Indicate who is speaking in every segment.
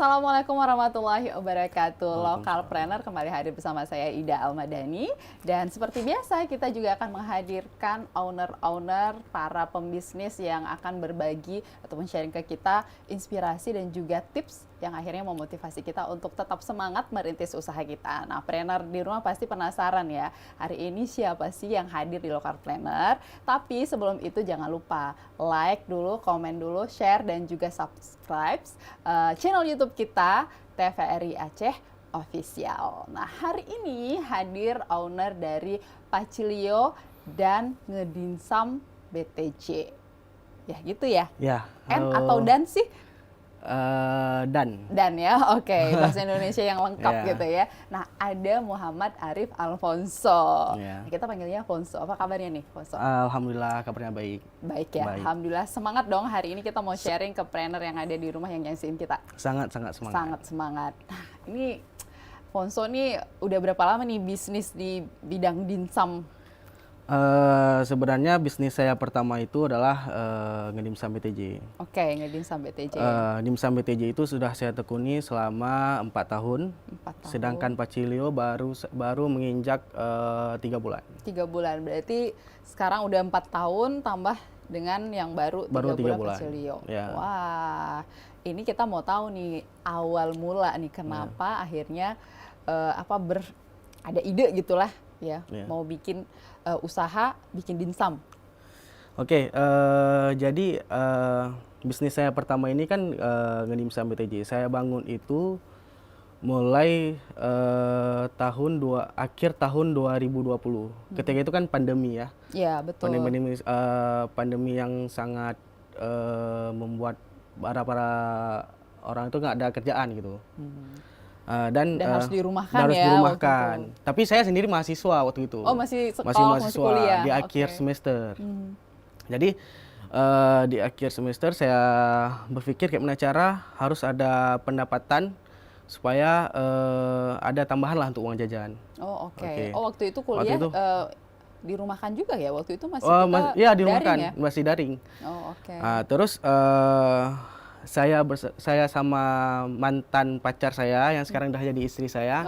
Speaker 1: Assalamualaikum warahmatullahi wabarakatuh. Lokalpreneur kembali hadir bersama saya Ida Almadani. Dan seperti biasa kita juga akan menghadirkan owner-owner, para pembisnis yang akan berbagi atau sharing ke kita inspirasi dan juga tips yang akhirnya memotivasi kita untuk tetap semangat merintis usaha kita. Nah, planner di rumah pasti penasaran ya, hari ini siapa sih yang hadir di Lokalpreneur? Tapi sebelum itu jangan lupa like dulu, komen dulu, share dan juga subscribe channel YouTube kita TVRI Aceh Official. Nah, hari ini hadir owner dari Pacilio dan Ngedinsam BTJ. Ya gitu ya?
Speaker 2: Ya.
Speaker 1: N atau dan sih?
Speaker 2: Dan
Speaker 1: ya, oke. Bahasa Indonesia yang lengkap
Speaker 2: Yeah.
Speaker 1: gitu ya. Nah, ada Muhammad Arif Alfonso.
Speaker 2: Yeah.
Speaker 1: Kita panggilnya Alfonso. Apa kabarnya nih, Alfonso?
Speaker 2: Alhamdulillah kabarnya baik.
Speaker 1: Baik ya,
Speaker 2: Baik.
Speaker 1: Alhamdulillah. Semangat dong, hari ini kita mau sharing ke planner yang ada di rumah yang nyaksiin kita.
Speaker 2: Sangat semangat.
Speaker 1: Sangat semangat. Nah, ini Alfonso nih udah berapa lama nih bisnis di bidang dimsum?
Speaker 2: Sebenarnya bisnis saya pertama itu adalah ngedimsum BTJ.
Speaker 1: Oke, ngedimsum BTJ.
Speaker 2: Dimsum BTJ itu sudah saya tekuni selama 4 tahun.
Speaker 1: 4 tahun.
Speaker 2: Sedangkan Pacilio baru menginjak 3 bulan.
Speaker 1: 3 bulan, berarti sekarang udah 4 tahun tambah dengan yang baru 3 bulan Pacilio.
Speaker 2: Ya.
Speaker 1: Wah, ini kita mau tahu nih awal mula nih kenapa akhirnya ada ide gitulah ya, mau bikin usaha bikin dimsum.
Speaker 2: Oke, jadi bisnis saya pertama ini kan ngedimsum BTJ. Saya bangun itu mulai akhir tahun 2020. Ketika itu kan pandemi ya.
Speaker 1: Iya, betul.
Speaker 2: Pandemi yang sangat membuat para orang itu nggak ada kerjaan gitu. Dan
Speaker 1: harus dirumahkan
Speaker 2: harus
Speaker 1: ya.
Speaker 2: dirumahkan. Tapi saya sendiri mahasiswa waktu itu.
Speaker 1: Oh, masih
Speaker 2: mahasiswa
Speaker 1: kuliah
Speaker 2: di akhir semester. Jadi di akhir semester saya berpikir gimana cara harus ada pendapatan supaya ada tambahan lah untuk uang jajan.
Speaker 1: Oh, oke. Oh, waktu itu kuliah dirumahkan juga ya? Waktu itu masih
Speaker 2: ya dirumahkan,
Speaker 1: daring ya?
Speaker 2: masih daring.
Speaker 1: Oh, oke.
Speaker 2: Terus saya sama mantan pacar saya yang sekarang udah jadi istri saya.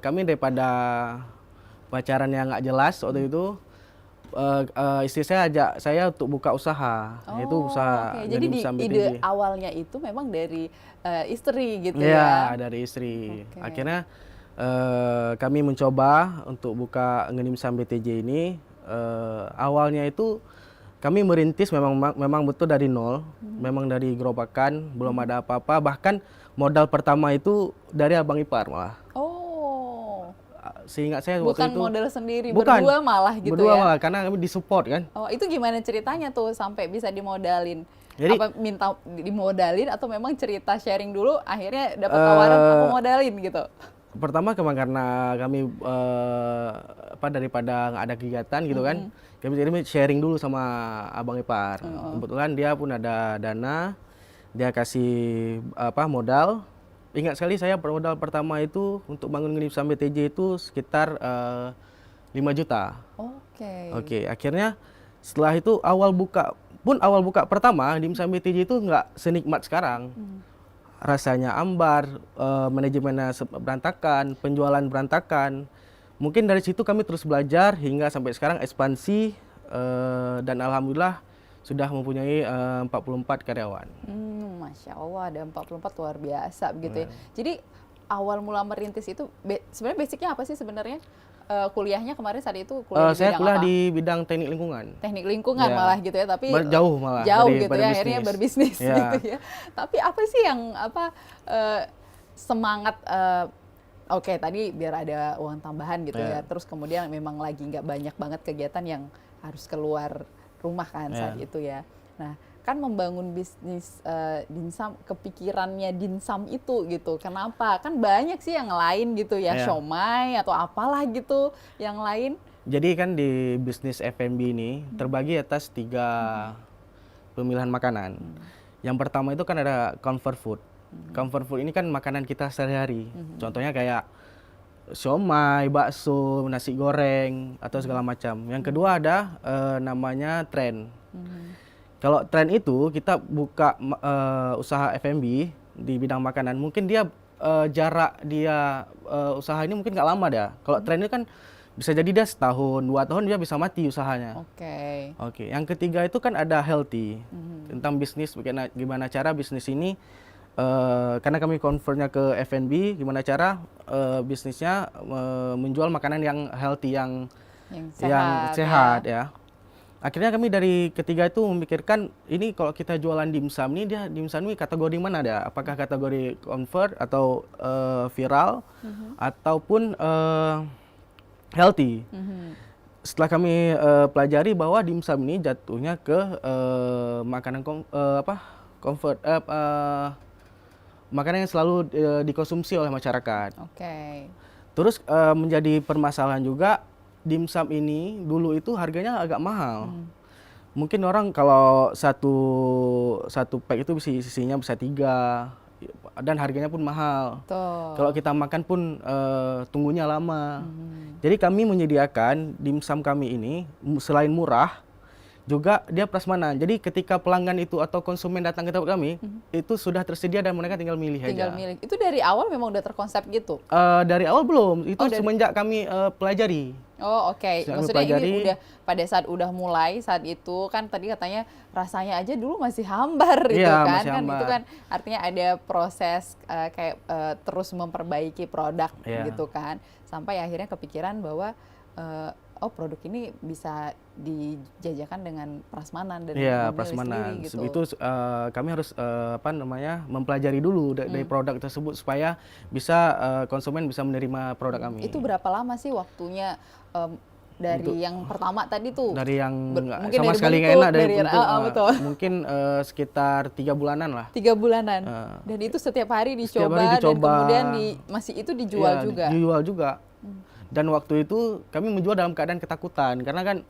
Speaker 2: Kami daripada pacaran yang nggak jelas waktu itu, istri saya ajak saya untuk buka usaha, yaitu usaha
Speaker 1: ngedimsum BTJ. Jadi ide awalnya itu memang dari istri gitu
Speaker 2: ya?
Speaker 1: Ya,
Speaker 2: dari istri. Akhirnya kami mencoba untuk buka ngedimsum BTJ ini. Awalnya itu kami merintis memang betul dari nol, memang dari gerobakan, belum ada apa-apa. Bahkan modal pertama itu dari abang ipar malah.
Speaker 1: Oh.
Speaker 2: Seingat saya
Speaker 1: bukan
Speaker 2: waktu itu.
Speaker 1: Modal sendiri,
Speaker 2: bukan,
Speaker 1: berdua malah gitu
Speaker 2: berdua
Speaker 1: ya?
Speaker 2: malah, karena kami disupport kan.
Speaker 1: Oh, itu gimana ceritanya tuh sampai bisa dimodalin?
Speaker 2: Jadi,
Speaker 1: apa minta dimodalin atau memang cerita sharing dulu akhirnya dapat tawaran aku modalin gitu?
Speaker 2: Pertama karena kami daripada nggak ada kegiatan gitu kan, kami sharing dulu sama abang ipar. Kebetulan dia pun ada dana, dia kasih modal. Ingat sekali saya modal pertama itu untuk bangun ngedimsum BTJ itu sekitar 5 juta. Oke, akhirnya setelah itu awal buka pertama dimsum BTJ itu nggak senikmat sekarang. Rasanya ambar, manajemennya berantakan, penjualan berantakan. Mungkin dari situ kami terus belajar hingga sampai sekarang ekspansi, dan alhamdulillah sudah mempunyai 44 karyawan.
Speaker 1: Masya Allah, ada 44, luar biasa begitu ya. Jadi awal mula merintis itu sebenarnya basicnya apa sih sebenarnya? Kuliahnya kemarin saat itu kuliah di
Speaker 2: saya
Speaker 1: bidang
Speaker 2: kuliah
Speaker 1: apa?
Speaker 2: Di bidang teknik lingkungan.
Speaker 1: Teknik lingkungan malah gitu ya, tapi
Speaker 2: jauh malah
Speaker 1: jauh gitu ya,
Speaker 2: bisnis.
Speaker 1: akhirnya berbisnis gitu ya. Tapi apa sih yang semangat? Oke, tadi biar ada uang tambahan gitu ya. Terus kemudian memang lagi nggak banyak banget kegiatan yang harus keluar rumah kan saat itu ya. Nah, kan membangun bisnis dimsum, kepikirannya dimsum itu gitu. Kenapa? Kan banyak sih yang lain gitu ya, siomay atau apalah gitu yang lain.
Speaker 2: Jadi kan di bisnis F&B ini terbagi atas 3 pemilihan makanan. Yang pertama itu kan ada comfort food. Comfort food ini kan makanan kita sehari-hari. Contohnya kayak siomay, bakso, nasi goreng atau segala macam. Yang kedua ada namanya tren. Kalau tren itu kita buka usaha F&B di bidang makanan, mungkin dia jarak dia usaha ini mungkin nggak lama dah. Kalau tren itu kan bisa jadi dia setahun, 2 tahun dia bisa mati usahanya.
Speaker 1: Oke.
Speaker 2: Oke. Yang ketiga itu kan ada healthy, tentang bisnis, gimana cara bisnis ini, karena kami convertnya ke F&B, gimana cara bisnisnya menjual makanan yang healthy, yang sehat ya. Akhirnya kami dari ketiga itu memikirkan, ini kalau kita jualan dimsum ini, dia dimsum ini kategori mana ada? Apakah kategori convert atau viral ataupun healthy? Setelah kami pelajari bahwa dimsum ini jatuhnya ke makanan comfort, makanan yang selalu dikonsumsi oleh masyarakat.
Speaker 1: Oke.
Speaker 2: Terus menjadi permasalahan juga, dimsum ini dulu itu harganya agak mahal. Mungkin orang kalau satu pack itu isinya bisa 3 dan harganya pun mahal. Kalau kita makan pun tunggunya lama. Jadi kami menyediakan dimsum kami ini selain murah, juga dia prasmanan. Jadi ketika pelanggan itu atau konsumen datang ke tempat kami, itu sudah tersedia dan mereka tinggal milih aja.
Speaker 1: Tinggal milih. Itu dari awal memang udah terkonsep gitu?
Speaker 2: Dari awal belum. Itu semenjak kami pelajari.
Speaker 1: Oh, oke. Maksudnya ini udah pada saat udah mulai saat itu kan tadi katanya rasanya aja dulu masih hambar gitu kan.
Speaker 2: Masih hambar.
Speaker 1: Itu kan artinya ada proses kayak terus memperbaiki produk gitu kan. Sampai akhirnya kepikiran bahwa oh, produk ini bisa dijajakan dengan prasmanan dan
Speaker 2: prasmanan.
Speaker 1: Sendiri, gitu.
Speaker 2: Itu kami harus mempelajari dulu dari produk tersebut supaya bisa konsumen bisa menerima produk kami.
Speaker 1: Itu berapa lama sih waktunya dari yang pertama tadi tuh?
Speaker 2: Dari yang
Speaker 1: mungkin
Speaker 2: sama
Speaker 1: dari
Speaker 2: sekali nggak enak, dari bentuk,
Speaker 1: betul.
Speaker 2: Mungkin sekitar 3 bulanan lah.
Speaker 1: 3 bulanan. Dan itu setiap hari dicoba. Dan kemudian masih itu dijual juga.
Speaker 2: Dijual juga. Dan waktu itu kami menjual dalam keadaan ketakutan, karena kan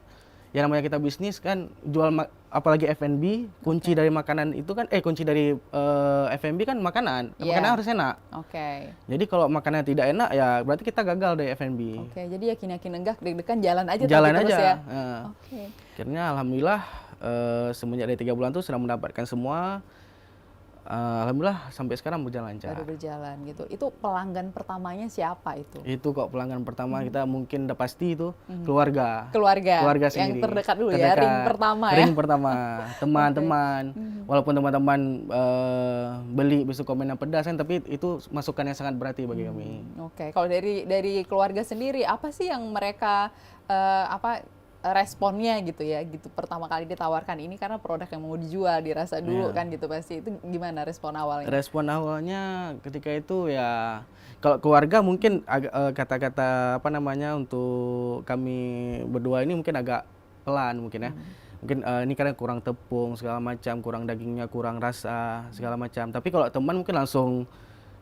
Speaker 2: yang namanya kita bisnis kan jual apalagi F&B, kunci dari makanan itu kan kunci dari F&B kan makanan. Makanan harus enak. Jadi kalau makanan tidak enak ya berarti kita gagal dari F&B.
Speaker 1: Jadi yakin enggak, deg-degan jalan aja.
Speaker 2: Jalan aja.
Speaker 1: Terus ya.
Speaker 2: Akhirnya alhamdulillah semenjak dari 3 bulan itu sudah mendapatkan semua. Alhamdulillah sampai sekarang berjalan lancar.
Speaker 1: Baru berjalan gitu. Itu pelanggan pertamanya siapa itu?
Speaker 2: Itu kok pelanggan pertama kita mungkin udah pasti itu keluarga.
Speaker 1: Keluarga
Speaker 2: sendiri.
Speaker 1: Yang terdekat dulu ya, ring pertama ya.
Speaker 2: Ring pertama, teman-teman. Walaupun teman-teman beli besok komen yang pedas kan, tapi itu masukan yang sangat berarti bagi kami.
Speaker 1: Kalau dari keluarga sendiri apa sih yang mereka responnya gitu ya, gitu pertama kali ditawarkan ini karena produk yang mau dijual, dirasa dulu kan gitu, pasti itu gimana respon awalnya?
Speaker 2: Respon awalnya ketika itu ya, kalau keluarga mungkin kata-kata untuk kami berdua ini mungkin agak pelan mungkin ya. Mungkin ini karena kurang tepung segala macam, kurang dagingnya, kurang rasa segala macam. Tapi kalau teman mungkin langsung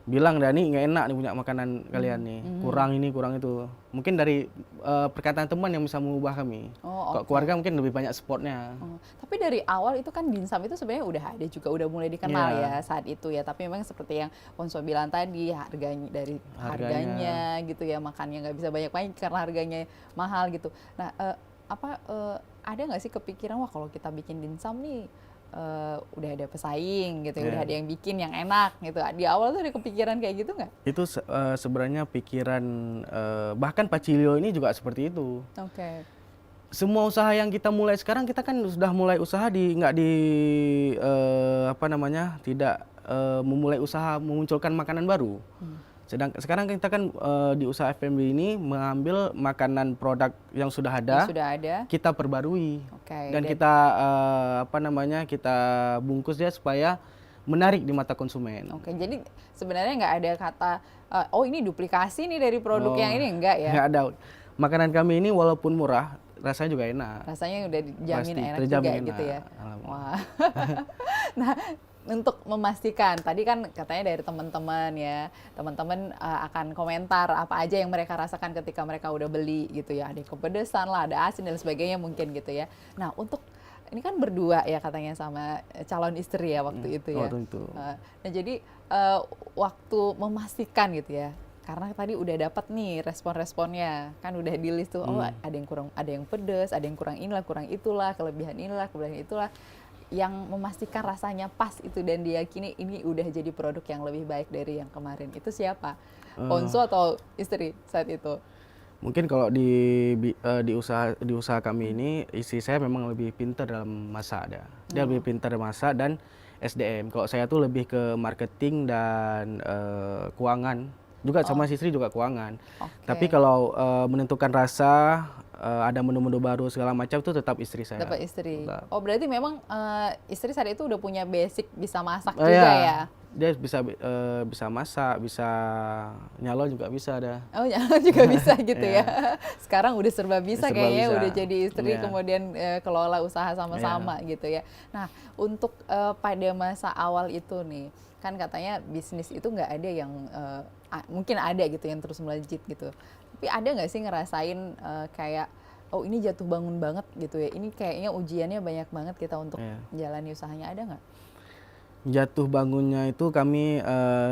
Speaker 2: bilang, Dani nggak enak nih punya makanan kalian nih, kurang ini kurang itu. Mungkin dari perkataan teman yang bisa mengubah kami. Kalau keluarga mungkin lebih banyak supportnya.
Speaker 1: Tapi dari awal itu kan dimsum itu sebenarnya udah ada juga, udah mulai dikenal ya saat itu ya. Tapi memang seperti yang Ponso bilang tadi, harganya gitu ya, makannya nggak bisa banyak-banyak karena harganya mahal gitu. Nah, ada nggak sih kepikiran, wah kalau kita bikin dimsum nih udah ada pesaing gitu ya, udah ada yang bikin yang enak gitu. Di awal tuh ada kepikiran kayak gitu nggak? Itu
Speaker 2: sebenarnya pikiran, bahkan Pak Cilio ini juga seperti itu. Semua usaha yang kita mulai sekarang, kita kan sudah mulai usaha tidak memulai usaha memunculkan makanan baru. Sedangkan sekarang kita kan di usaha F&B ini mengambil makanan produk yang sudah ada, kita perbarui dan kita kita bungkus dia supaya menarik di mata konsumen.
Speaker 1: Jadi sebenarnya nggak ada kata oh ini duplikasi nih dari produk yang ini, enggak ya?
Speaker 2: Nggak ada. Makanan kami ini walaupun murah, rasanya juga enak.
Speaker 1: Rasanya udah dijamin enak
Speaker 2: juga
Speaker 1: enak. Gitu ya. Wah. Nah, untuk memastikan, tadi kan katanya dari teman-teman ya, teman-teman akan komentar apa aja yang mereka rasakan ketika mereka udah beli gitu ya, ada kepedesan lah, ada asin dan sebagainya mungkin gitu ya. Nah, untuk ini kan berdua ya katanya sama calon istri ya waktu itu ya.
Speaker 2: Waktu itu.
Speaker 1: Nah, jadi waktu memastikan gitu ya, karena tadi udah dapat nih respon-responnya, kan udah di list tuh, oh ada yang kurang, ada yang pedes, ada yang kurang inilah, kurang itulah, kelebihan inilah, kelebihan itulah. yang memastikan rasanya pas itu dan diyakini ini udah jadi produk yang lebih baik dari yang kemarin? Itu siapa? Onsu atau istri saat itu?
Speaker 2: Mungkin kalau di usaha kami ini, istri saya memang lebih pintar dalam masak dia. Dia lebih pintar dalam masak dan SDM. Kalau saya tuh lebih ke marketing dan keuangan. Juga sama istri juga keuangan. Tapi kalau menentukan rasa, ada menu-menu baru segala macam itu tetap istri saya.
Speaker 1: Dapat istri.
Speaker 2: Tetap.
Speaker 1: Oh, berarti memang istri saat itu udah punya basic bisa masak juga ya?
Speaker 2: Dia bisa masak, bisa nyalon juga bisa ada.
Speaker 1: Oh, nyalon juga bisa gitu ya. Sekarang udah serba bisa kayaknya,
Speaker 2: bisa.
Speaker 1: udah jadi istri kemudian kelola usaha sama-sama gitu ya. Nah, untuk pada masa awal itu nih, kan katanya bisnis itu nggak ada yang mungkin ada gitu yang terus melejit gitu. Tapi ada nggak sih ngerasain kayak oh ini jatuh bangun banget gitu ya? Ini kayaknya ujiannya banyak banget kita untuk menjalani usahanya, ada nggak?
Speaker 2: Jatuh bangunnya itu kami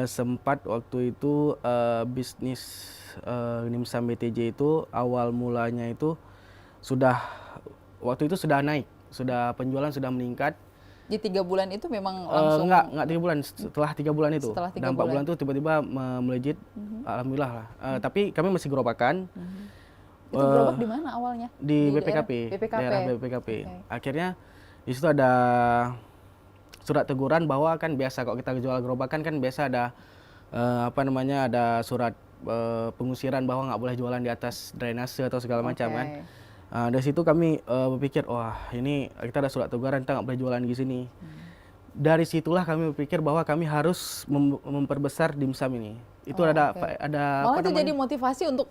Speaker 2: sempat waktu itu bisnis Nimsam BTJ itu awal mulanya itu waktu itu sudah naik, penjualan sudah meningkat.
Speaker 1: Di 3 bulan itu memang langsung?
Speaker 2: Enggak 3 bulan, setelah 3 bulan itu.
Speaker 1: Setelah 3
Speaker 2: dan 4 bulan itu tiba-tiba melejit, alhamdulillah lah. Tapi kami masih gerobakan.
Speaker 1: Itu gerobak di mana awalnya?
Speaker 2: Di BPKP,
Speaker 1: BPKP.
Speaker 2: daerah BPKP. Akhirnya di situ ada surat teguran bahwa kan biasa kalau kita jual gerobakan kan biasa ada ada surat pengusiran bahwa nggak boleh jualan di atas drainase atau segala macam kan. Dari situ kami berpikir, wah ini kita ada surat teguran, kita nggak boleh jualan di sini. Dari situlah kami berpikir bahwa kami harus memperbesar dimsum ini. Itu ada
Speaker 1: malah itu jadi motivasi untuk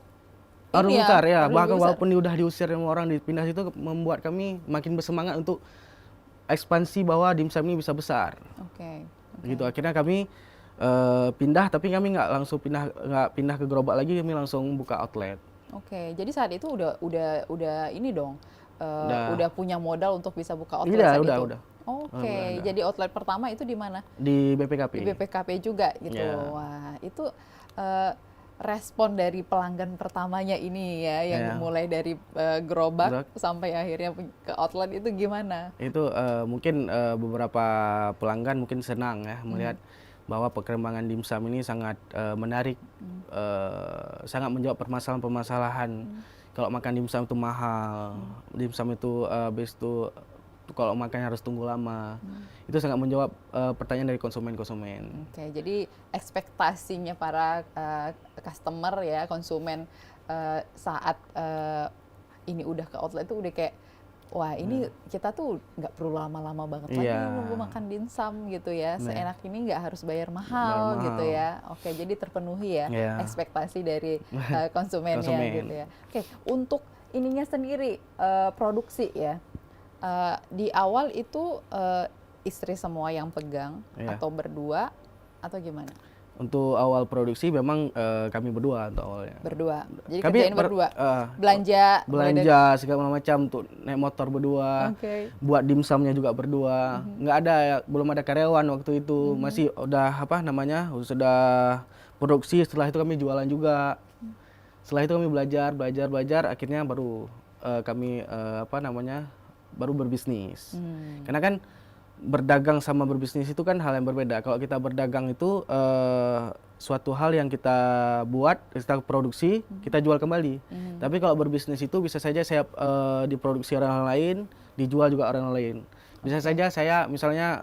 Speaker 2: harus besar ya. Bahkan walaupun udah diusir sama orang dipindah situ, membuat kami makin bersemangat untuk ekspansi bahwa dimsum ini bisa besar. Gitu. Akhirnya kami pindah, tapi kami nggak langsung pindah ke gerobak lagi, kami langsung buka outlet.
Speaker 1: Jadi saat itu udah ini dong, udah punya modal untuk bisa buka outlet saat itu? Udah. Jadi outlet pertama itu di mana?
Speaker 2: Di BPKP.
Speaker 1: Di BPKP juga gitu. Wah, itu respon dari pelanggan pertamanya ini ya, yang mulai dari gerobak sampai akhirnya ke outlet itu gimana?
Speaker 2: Itu mungkin beberapa pelanggan mungkin senang ya melihat bahwa perkembangan dimsum ini sangat menarik, sangat menjawab permasalahan-permasalahan. Kalau makan dimsum itu mahal, dimsum itu kalau makannya harus tunggu lama. Itu sangat menjawab pertanyaan dari konsumen-konsumen.
Speaker 1: Jadi ekspektasinya para customer ya, konsumen saat ini udah ke outlet itu udah kayak, wah ini kita tuh nggak perlu lama-lama banget lagi nunggu makan dimsum gitu ya. Seenak ini nggak harus bayar mahal gitu ya. Jadi terpenuhi ya ekspektasi dari konsumennya gitu ya. Untuk ininya sendiri produksi ya. Di awal itu istri semua yang pegang atau berdua atau gimana?
Speaker 2: Untuk awal produksi memang kami berdua untuk awalnya.
Speaker 1: Berdua. Jadi kerjain berdua.
Speaker 2: Belanja segala macam, untuk naik motor berdua. Buat dimsumnya juga berdua. Nggak ada, belum ada karyawan waktu itu. Masih sudah produksi, setelah itu kami jualan juga. Setelah itu kami belajar, akhirnya baru kami baru berbisnis. Karena kan berdagang sama berbisnis itu kan hal yang berbeda. Kalau kita berdagang itu suatu hal yang kita buat, kita produksi, kita jual kembali. Tapi kalau berbisnis itu bisa saja saya diproduksi orang lain, dijual juga orang lain. Bisa saja saya misalnya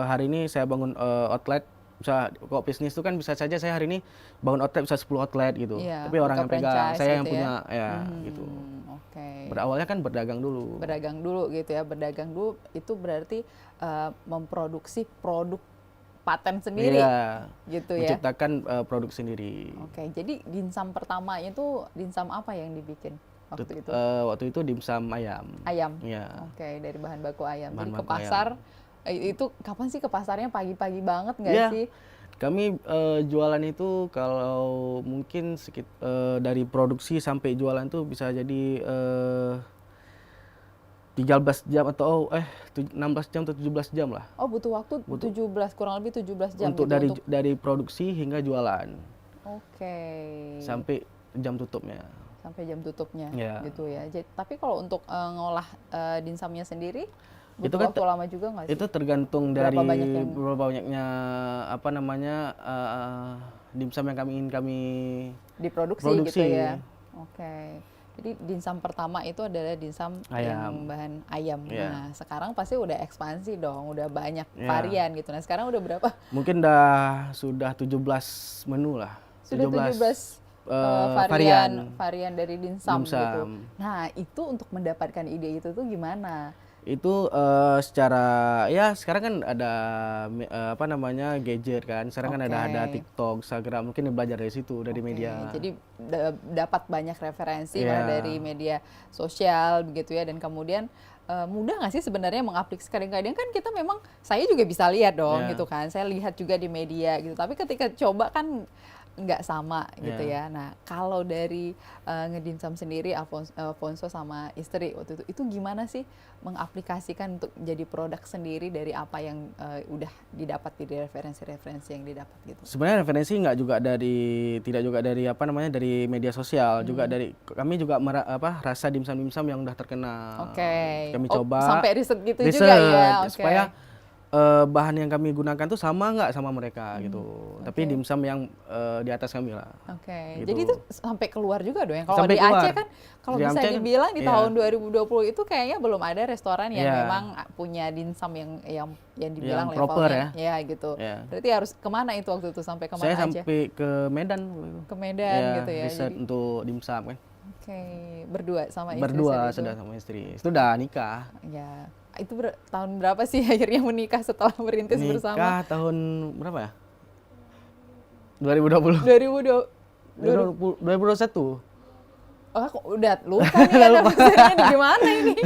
Speaker 2: hari ini saya bangun outlet, kalau bisnis itu kan bisa saja saya hari ini bangun outlet bisa 10 outlet gitu. Tapi orang yang pegang, saya yang punya gitu. Berawalnya kan berdagang dulu.
Speaker 1: Berdagang dulu gitu ya. Berdagang dulu itu berarti memproduksi produk paten sendiri gitu ya.
Speaker 2: Menciptakan produk sendiri.
Speaker 1: Jadi dimsum pertama itu dimsum apa yang dibikin waktu itu?
Speaker 2: Waktu itu dimsum ayam.
Speaker 1: Ayam? Dari bahan baku ayam. Jadi ke pasar, itu kapan sih ke pasarnya? Pagi-pagi banget nggak sih?
Speaker 2: Kami jualan itu kalau mungkin dari produksi sampai jualan tuh bisa jadi 13 jam atau 16 jam atau 17 jam lah.
Speaker 1: Oh, butuh waktu 17, kurang lebih 17 jam
Speaker 2: untuk
Speaker 1: gitu,
Speaker 2: dari produksi hingga jualan. Sampai jam tutupnya.
Speaker 1: Sampai jam tutupnya gitu ya. Jadi, tapi kalau untuk ngolah dimsumnya sendiri? Butuh
Speaker 2: Itu kan
Speaker 1: waktu lama juga nggak sih?
Speaker 2: itu tergantung
Speaker 1: Berapa
Speaker 2: dari
Speaker 1: banyak yang
Speaker 2: berapa banyaknya apa namanya dimsum yang ingin kami
Speaker 1: diproduksi gitu
Speaker 2: produksi.
Speaker 1: ya? Oke. Jadi dimsum pertama itu adalah dimsum yang
Speaker 2: Ayam.
Speaker 1: bahan ayam.
Speaker 2: Iya.
Speaker 1: Nah, sekarang pasti udah ekspansi dong, udah banyak
Speaker 2: Iya.
Speaker 1: varian gitu. Nah, sekarang udah berapa?
Speaker 2: Mungkin sudah 17 menu lah.
Speaker 1: Sudah 17 varian dari dimsum gitu.
Speaker 2: dimsum.
Speaker 1: Nah, itu untuk mendapatkan ide itu tuh gimana?
Speaker 2: Itu secara ya sekarang kan ada apa namanya gadget kan. Sekarang kan ada
Speaker 1: Oke.
Speaker 2: TikTok, Instagram, mungkin belajar dari situ dari
Speaker 1: Oke,
Speaker 2: media.
Speaker 1: jadi dapat banyak referensi
Speaker 2: Iya.
Speaker 1: malah dari media sosial begitu ya, dan kemudian mudah nggak sih sebenarnya mengaplikasikan? Kadang-kadang kan kita memang, saya juga bisa lihat dong
Speaker 2: Iya.
Speaker 1: gitu kan, saya lihat juga di media gitu, tapi ketika coba kan nggak sama gitu
Speaker 2: Iya.
Speaker 1: ya. Nah, kalau dari ngedimsum sendiri, Alfonso sama istri waktu itu gimana sih mengaplikasikan untuk jadi produk sendiri dari apa yang udah didapat dari referensi-referensi yang didapat gitu?
Speaker 2: Sebenarnya referensi tidak juga dari apa namanya dari media sosial, juga dari kami juga rasa dimsum-dimsum yang udah terkenal.
Speaker 1: Oke.
Speaker 2: Kami
Speaker 1: Oh,
Speaker 2: coba
Speaker 1: sampai riset gitu juga ya. Oke.
Speaker 2: supaya bahan yang kami gunakan tuh sama nggak sama mereka gitu. Tapi dimsum yang di atas kami lah.
Speaker 1: Oke.
Speaker 2: Gitu.
Speaker 1: Jadi itu sampai keluar juga dong. Kalau
Speaker 2: Sampai
Speaker 1: di Aceh
Speaker 2: keluar.
Speaker 1: kan, kalau
Speaker 2: Di
Speaker 1: bisa
Speaker 2: Aceh kan,
Speaker 1: dibilang di
Speaker 2: iya.
Speaker 1: tahun 2020 itu kayaknya belum ada restoran yang
Speaker 2: Iya.
Speaker 1: memang punya dimsum yang dibilang
Speaker 2: Yang proper
Speaker 1: levelnya. Ya gitu.
Speaker 2: Iya.
Speaker 1: Berarti harus kemana itu waktu itu, sampai kemana
Speaker 2: Saya
Speaker 1: aja?
Speaker 2: sampai ke Medan.
Speaker 1: Ke Medan
Speaker 2: Ya,
Speaker 1: gitu ya.
Speaker 2: riset
Speaker 1: Jadi,
Speaker 2: untuk dimsum kan.
Speaker 1: oke, berdua sama istri
Speaker 2: Berdua
Speaker 1: saat itu?
Speaker 2: sudah sama istri. Sudah nikah.
Speaker 1: Ya. Itu tahun berapa sih akhirnya menikah setelah merintis bersama?
Speaker 2: Nikah tahun berapa ya? 2020. 2021.
Speaker 1: Oh, aku udah lupa nih anniversary-nya nih, gimana ini?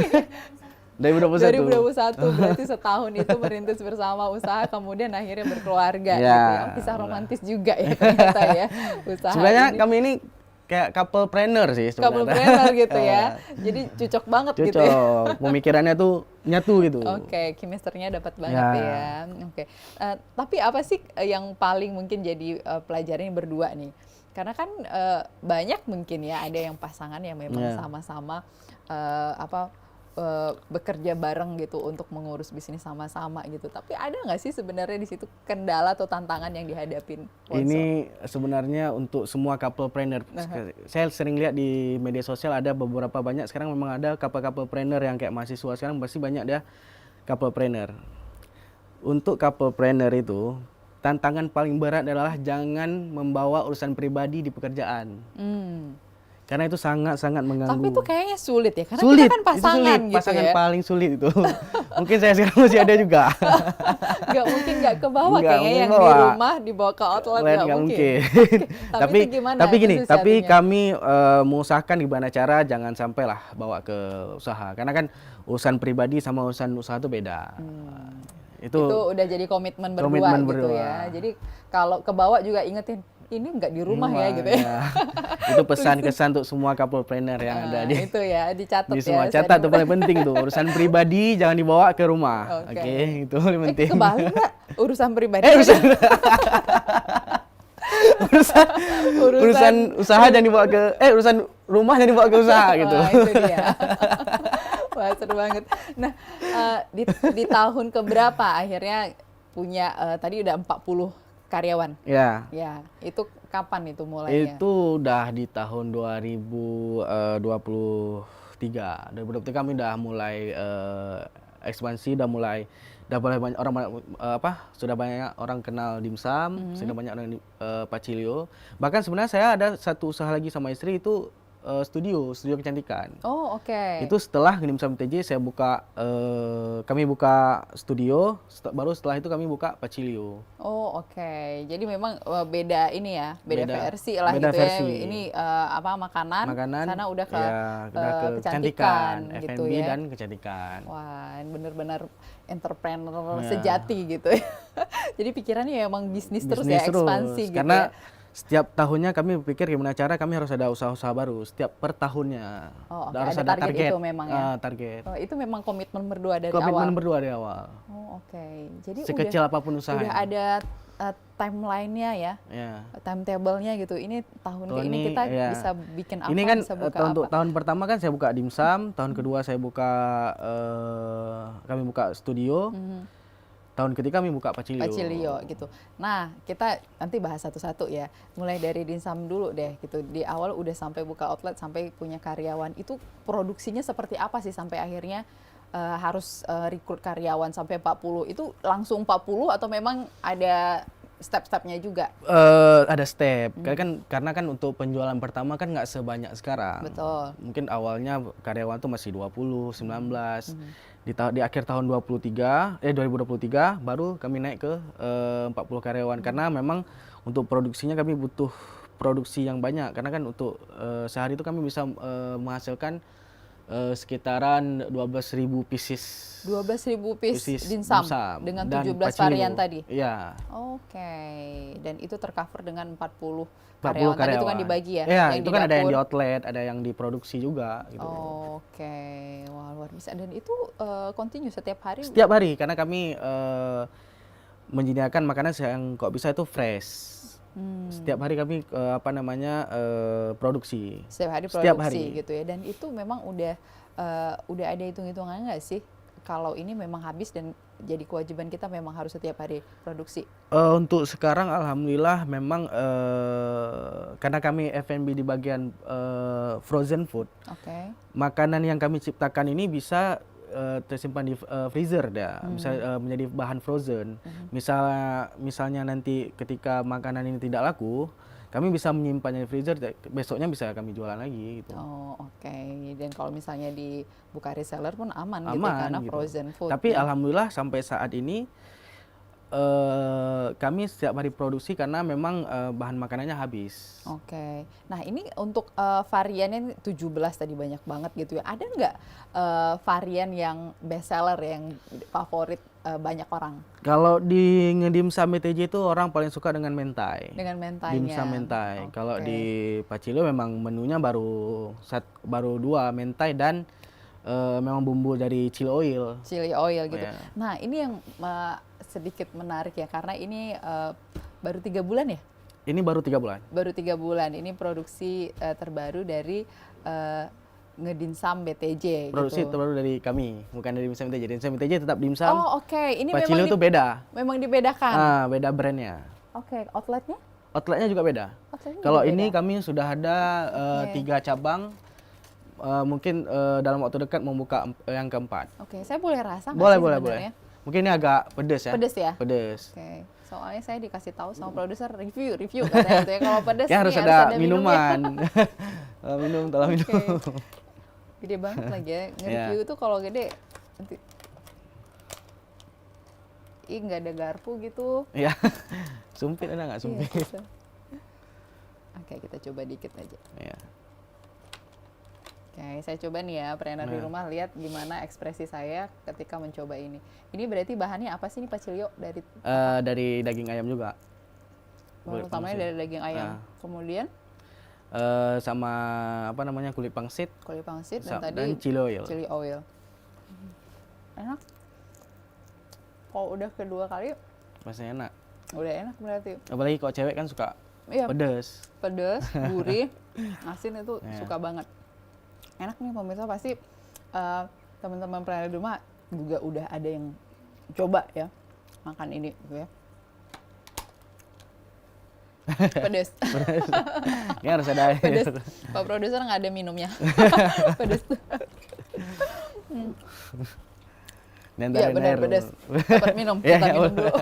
Speaker 2: 2021.
Speaker 1: 2021, berarti setahun itu merintis bersama usaha, kemudian akhirnya berkeluarga
Speaker 2: Ya,
Speaker 1: gitu ya. Oh, kisah romantis juga ya ternyata ya, usaha
Speaker 2: Sebenarnya
Speaker 1: ini.
Speaker 2: kami ini kayak couple planner sih sebenarnya.
Speaker 1: Couple planner gitu ya. Jadi cocok banget gitu ya.
Speaker 2: Cocok. Pemikirannya tuh nyatu gitu.
Speaker 1: Oke, chemistry-nya dapat banget ya. Oke. Tapi apa sih yang paling mungkin jadi pelajaran berdua nih? Karena kan banyak mungkin ya, ada yang pasangan yang memang sama-sama bekerja bareng gitu untuk mengurus bisnis sama-sama gitu. Tapi ada nggak sih sebenarnya di situ kendala atau tantangan yang dihadapin?
Speaker 2: Ini sebenarnya untuk semua couple planner. Saya sering lihat di media sosial ada beberapa banyak sekarang memang ada couple planner yang kayak mahasiswa sekarang pasti banyak dia couple planner. Untuk couple planner itu tantangan paling berat adalah jangan membawa urusan pribadi di pekerjaan. Karena itu sangat-sangat mengganggu.
Speaker 1: Tapi itu kayaknya sulit ya, karena
Speaker 2: Sulit,
Speaker 1: kita kan pasangan
Speaker 2: itu sulit.
Speaker 1: gitu
Speaker 2: Pasangan
Speaker 1: ya.
Speaker 2: paling sulit itu. Mungkin saya sekarang masih ada juga.
Speaker 1: Nggak mungkin nggak ke bawah
Speaker 2: Nggak
Speaker 1: kayaknya,
Speaker 2: mungkin
Speaker 1: yang di
Speaker 2: bawa.
Speaker 1: rumah dibawa ke outlet
Speaker 2: Lain
Speaker 1: nggak mungkin.
Speaker 2: Tapi
Speaker 1: itu gimana
Speaker 2: gini,
Speaker 1: itu
Speaker 2: tapi
Speaker 1: settingnya?
Speaker 2: kami mengusahakan gimana cara jangan sampai lah bawa ke usaha. Karena kan urusan pribadi sama urusan usaha itu beda.
Speaker 1: Itu udah jadi komitmen berdua
Speaker 2: Komitmen
Speaker 1: gitu
Speaker 2: berdua.
Speaker 1: ya. Jadi kalau ke bawah juga ingetin, ini nggak di rumah ya gitu ya.
Speaker 2: Itu pesan-kesan untuk semua couple planner yang ada di
Speaker 1: Itu ya, dicatat
Speaker 2: di
Speaker 1: ya.
Speaker 2: semua. Catat itu paling penting tuh. Urusan pribadi jangan dibawa ke rumah.
Speaker 1: Oke.
Speaker 2: Oke, itu paling penting.
Speaker 1: Kebalik nggak? Urusan pribadi.
Speaker 2: urusan usaha jangan dibawa ke urusan rumah jangan dibawa ke usaha gitu.
Speaker 1: Wah, itu dia. Wah, seru banget. Nah, di tahun keberapa akhirnya punya tadi udah 40 karyawan?
Speaker 2: Ya.
Speaker 1: Ya, itu kapan itu mulainya?
Speaker 2: Itu udah di tahun 2023. 2023 kami udah mulai ekspansi, udah banyak orang sudah banyak orang kenal dimsum, sudah banyak orang Pacilio. Bahkan sebenarnya saya ada satu usaha lagi sama istri itu studio kecantikan.
Speaker 1: Oh, oke.
Speaker 2: Itu setelah dimsum TJ kami buka studio, baru setelah itu kami buka Pacilio.
Speaker 1: Oh, oke. Jadi memang beda ini ya, beda versi lah
Speaker 2: beda
Speaker 1: gitu
Speaker 2: versi.
Speaker 1: ya. Ini makanan, sana udah ke,
Speaker 2: udah ke
Speaker 1: kecantikan gitu
Speaker 2: F&B
Speaker 1: ya.
Speaker 2: dan kecantikan.
Speaker 1: Wah, bener-bener entrepreneur sejati gitu ya. Jadi pikirannya ya emang bisnis terus ya, ekspansi gitu
Speaker 2: Karena
Speaker 1: ya.
Speaker 2: setiap tahunnya kami berpikir gimana cara kami harus ada usaha-usaha baru setiap per tahunnya.
Speaker 1: Oh, oke.
Speaker 2: Harus
Speaker 1: Ada target itu memang ya?
Speaker 2: Target.
Speaker 1: Oh, itu memang komitmen berdua dari
Speaker 2: Komitmen
Speaker 1: awal?
Speaker 2: berdua dari awal.
Speaker 1: Oh, oke. Jadi
Speaker 2: Sekecil apapun usahanya.
Speaker 1: udah ada timeline-nya ya,
Speaker 2: Ya.
Speaker 1: timetable-nya gitu. Ini tahun
Speaker 2: Tahun
Speaker 1: ini
Speaker 2: ini,
Speaker 1: kita
Speaker 2: ya.
Speaker 1: bisa bikin apa,
Speaker 2: Ini kan
Speaker 1: bisa buka
Speaker 2: untuk
Speaker 1: apa?
Speaker 2: tahun pertama kan saya buka dimsum, tahun kedua saya buka kami buka studio, tahun ketiga kami buka Pacilio.
Speaker 1: Pacilio gitu. Nah, kita nanti bahas satu-satu ya. Mulai dari dimsum dulu deh gitu. Di awal udah sampai buka outlet, sampai punya karyawan. Itu produksinya seperti apa sih sampai akhirnya harus rekrut karyawan sampai 40? Itu langsung 40 atau memang ada step-stepnya juga?
Speaker 2: Ada step, karena kan untuk penjualan pertama kan nggak sebanyak sekarang.
Speaker 1: Betul.
Speaker 2: Mungkin awalnya karyawan tuh masih 20, 19. Di akhir tahun 2023 baru kami naik ke 40 karyawan karena memang untuk produksinya kami butuh produksi yang banyak karena kan untuk sehari itu kami bisa menghasilkan sekitaran 12.000 pieces.
Speaker 1: 12.000 piece
Speaker 2: Pieces
Speaker 1: dimsum
Speaker 2: dimsum
Speaker 1: dengan
Speaker 2: dan
Speaker 1: 17
Speaker 2: pacilio.
Speaker 1: varian tadi?
Speaker 2: Iya.
Speaker 1: Oke, dan itu tercover dengan 40
Speaker 2: 40
Speaker 1: karyawan. Tadi itu kan dibagi ya?
Speaker 2: Iya,
Speaker 1: yang
Speaker 2: itu
Speaker 1: di
Speaker 2: kan ada yang di
Speaker 1: dapur.
Speaker 2: outlet, ada yang diproduksi juga gitu.
Speaker 1: Oke, wah luar biasa. Dan itu continue setiap hari?
Speaker 2: Setiap hari karena kami menyediakan makanan yang kok bisa itu fresh. Setiap hari kami produksi.
Speaker 1: Setiap hari
Speaker 2: Setiap
Speaker 1: produksi
Speaker 2: hari.
Speaker 1: gitu ya. Dan itu memang udah ada hitung-hitungan nggak sih? Kalau ini memang habis dan jadi kewajiban kita memang harus setiap hari produksi.
Speaker 2: Untuk sekarang alhamdulillah memang karena kami F&B di bagian frozen food.
Speaker 1: Oke.
Speaker 2: Makanan yang kami ciptakan ini bisa tersimpan di freezer bisa menjadi bahan frozen. Misalnya nanti ketika makanan ini tidak laku, kami bisa menyimpannya di freezer, besoknya bisa kami jualan lagi gitu.
Speaker 1: Oh, oke. Dan kalau misalnya di buka reseller pun aman gitu
Speaker 2: Aman
Speaker 1: karena
Speaker 2: gitu.
Speaker 1: frozen food.
Speaker 2: Tapi
Speaker 1: ya.
Speaker 2: alhamdulillah sampai saat ini kami setiap hari produksi karena memang bahan makanannya habis.
Speaker 1: Oke. Nah, ini untuk variannya 17 tadi banyak banget gitu ya. Ada nggak varian yang best seller yang favorit banyak orang?
Speaker 2: Kalau di ngedimsum BTJ itu orang paling suka dengan mentai.
Speaker 1: Dengan mentainya.
Speaker 2: Dimsum mentai.
Speaker 1: Oke.
Speaker 2: Kalau di Pacilio memang menunya baru 2 mentai dan memang bumbu dari chili oil.
Speaker 1: Chili oil gitu.
Speaker 2: Ya.
Speaker 1: Nah, ini yang sedikit menarik ya karena ini baru 3 bulan ya?
Speaker 2: Ini baru 3 bulan.
Speaker 1: Baru 3 bulan. Ini produksi terbaru dari ngedimsum BTJ
Speaker 2: Produksi
Speaker 1: gitu.
Speaker 2: terbaru dari kami, bukan dari dimsum BTJ. Dimsum BTJ tetap dimsum.
Speaker 1: Oh, oke. Ini
Speaker 2: Pacilio itu beda.
Speaker 1: memang dibedakan.
Speaker 2: Beda brandnya.
Speaker 1: Oke, outletnya?
Speaker 2: Outletnya juga beda.
Speaker 1: Outletnya
Speaker 2: Kalau
Speaker 1: juga
Speaker 2: ini
Speaker 1: beda.
Speaker 2: kami sudah ada 3 cabang. Mungkin dalam waktu dekat membuka yang keempat.
Speaker 1: Oke, saya boleh rasa nggak
Speaker 2: Boleh,
Speaker 1: sih
Speaker 2: boleh,
Speaker 1: sebenarnya?
Speaker 2: boleh. Mungkin ini agak pedes ya.
Speaker 1: Pedes ya?
Speaker 2: Pedes.
Speaker 1: Oke, soalnya saya dikasih tahu sama produser review katanya gitu ya. Kalau pedes
Speaker 2: Ya harus
Speaker 1: nih,
Speaker 2: ada
Speaker 1: minumnya.
Speaker 2: minuman. Tolong minum.
Speaker 1: Oke. Gede banget lagi ya. Nge-review tuh kalau gede nanti nggak ada garpu gitu.
Speaker 2: Ya. Sumpit ada nggak
Speaker 1: Iya,
Speaker 2: sumpit?
Speaker 1: gitu. Oke, kita coba dikit aja.
Speaker 2: Ya.
Speaker 1: Oke, saya coba nih ya, trainer di rumah lihat gimana ekspresi saya ketika mencoba ini. Ini berarti bahannya apa sih nih Pacilio dari
Speaker 2: Dari daging ayam juga.
Speaker 1: bahan utamanya dari daging ayam. Kemudian
Speaker 2: Sama kulit pangsit
Speaker 1: kulit pangsit dan
Speaker 2: dan
Speaker 1: tadi
Speaker 2: chili oil.
Speaker 1: chili oil. Enak. Kalau udah kedua kali
Speaker 2: Masih enak.
Speaker 1: udah enak berarti.
Speaker 2: Apalagi kalau cewek kan suka
Speaker 1: Iya,
Speaker 2: pedes.
Speaker 1: pedas, gurih, asin itu
Speaker 2: Iya.
Speaker 1: suka banget. Enak nih pemirsa, pasti teman-teman planner di rumah juga udah ada yang coba ya makan ini gitu ya. Pedas.
Speaker 2: Ini harus ada air.
Speaker 1: Pedas. Pak produser nggak ada minumnya. Pedas. Iya benar pedas. Dapat minum,
Speaker 2: Iya,
Speaker 1: kita
Speaker 2: iya,
Speaker 1: minum
Speaker 2: boleh.
Speaker 1: dulu.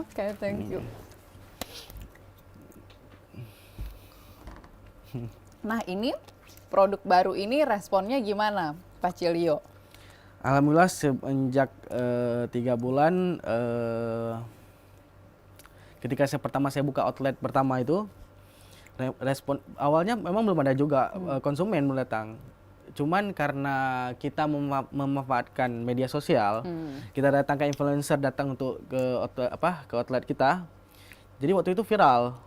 Speaker 1: Oke, thank you. Nah ini produk baru ini responnya gimana, Pacilio?
Speaker 2: Alhamdulillah semenjak 3 bulan ketika pertama saya buka outlet pertama itu respon awalnya memang belum ada juga konsumen datang. Cuman karena kita memanfaatkan media sosial, kita datang ke influencer datang untuk ke outlet kita. Jadi waktu itu viral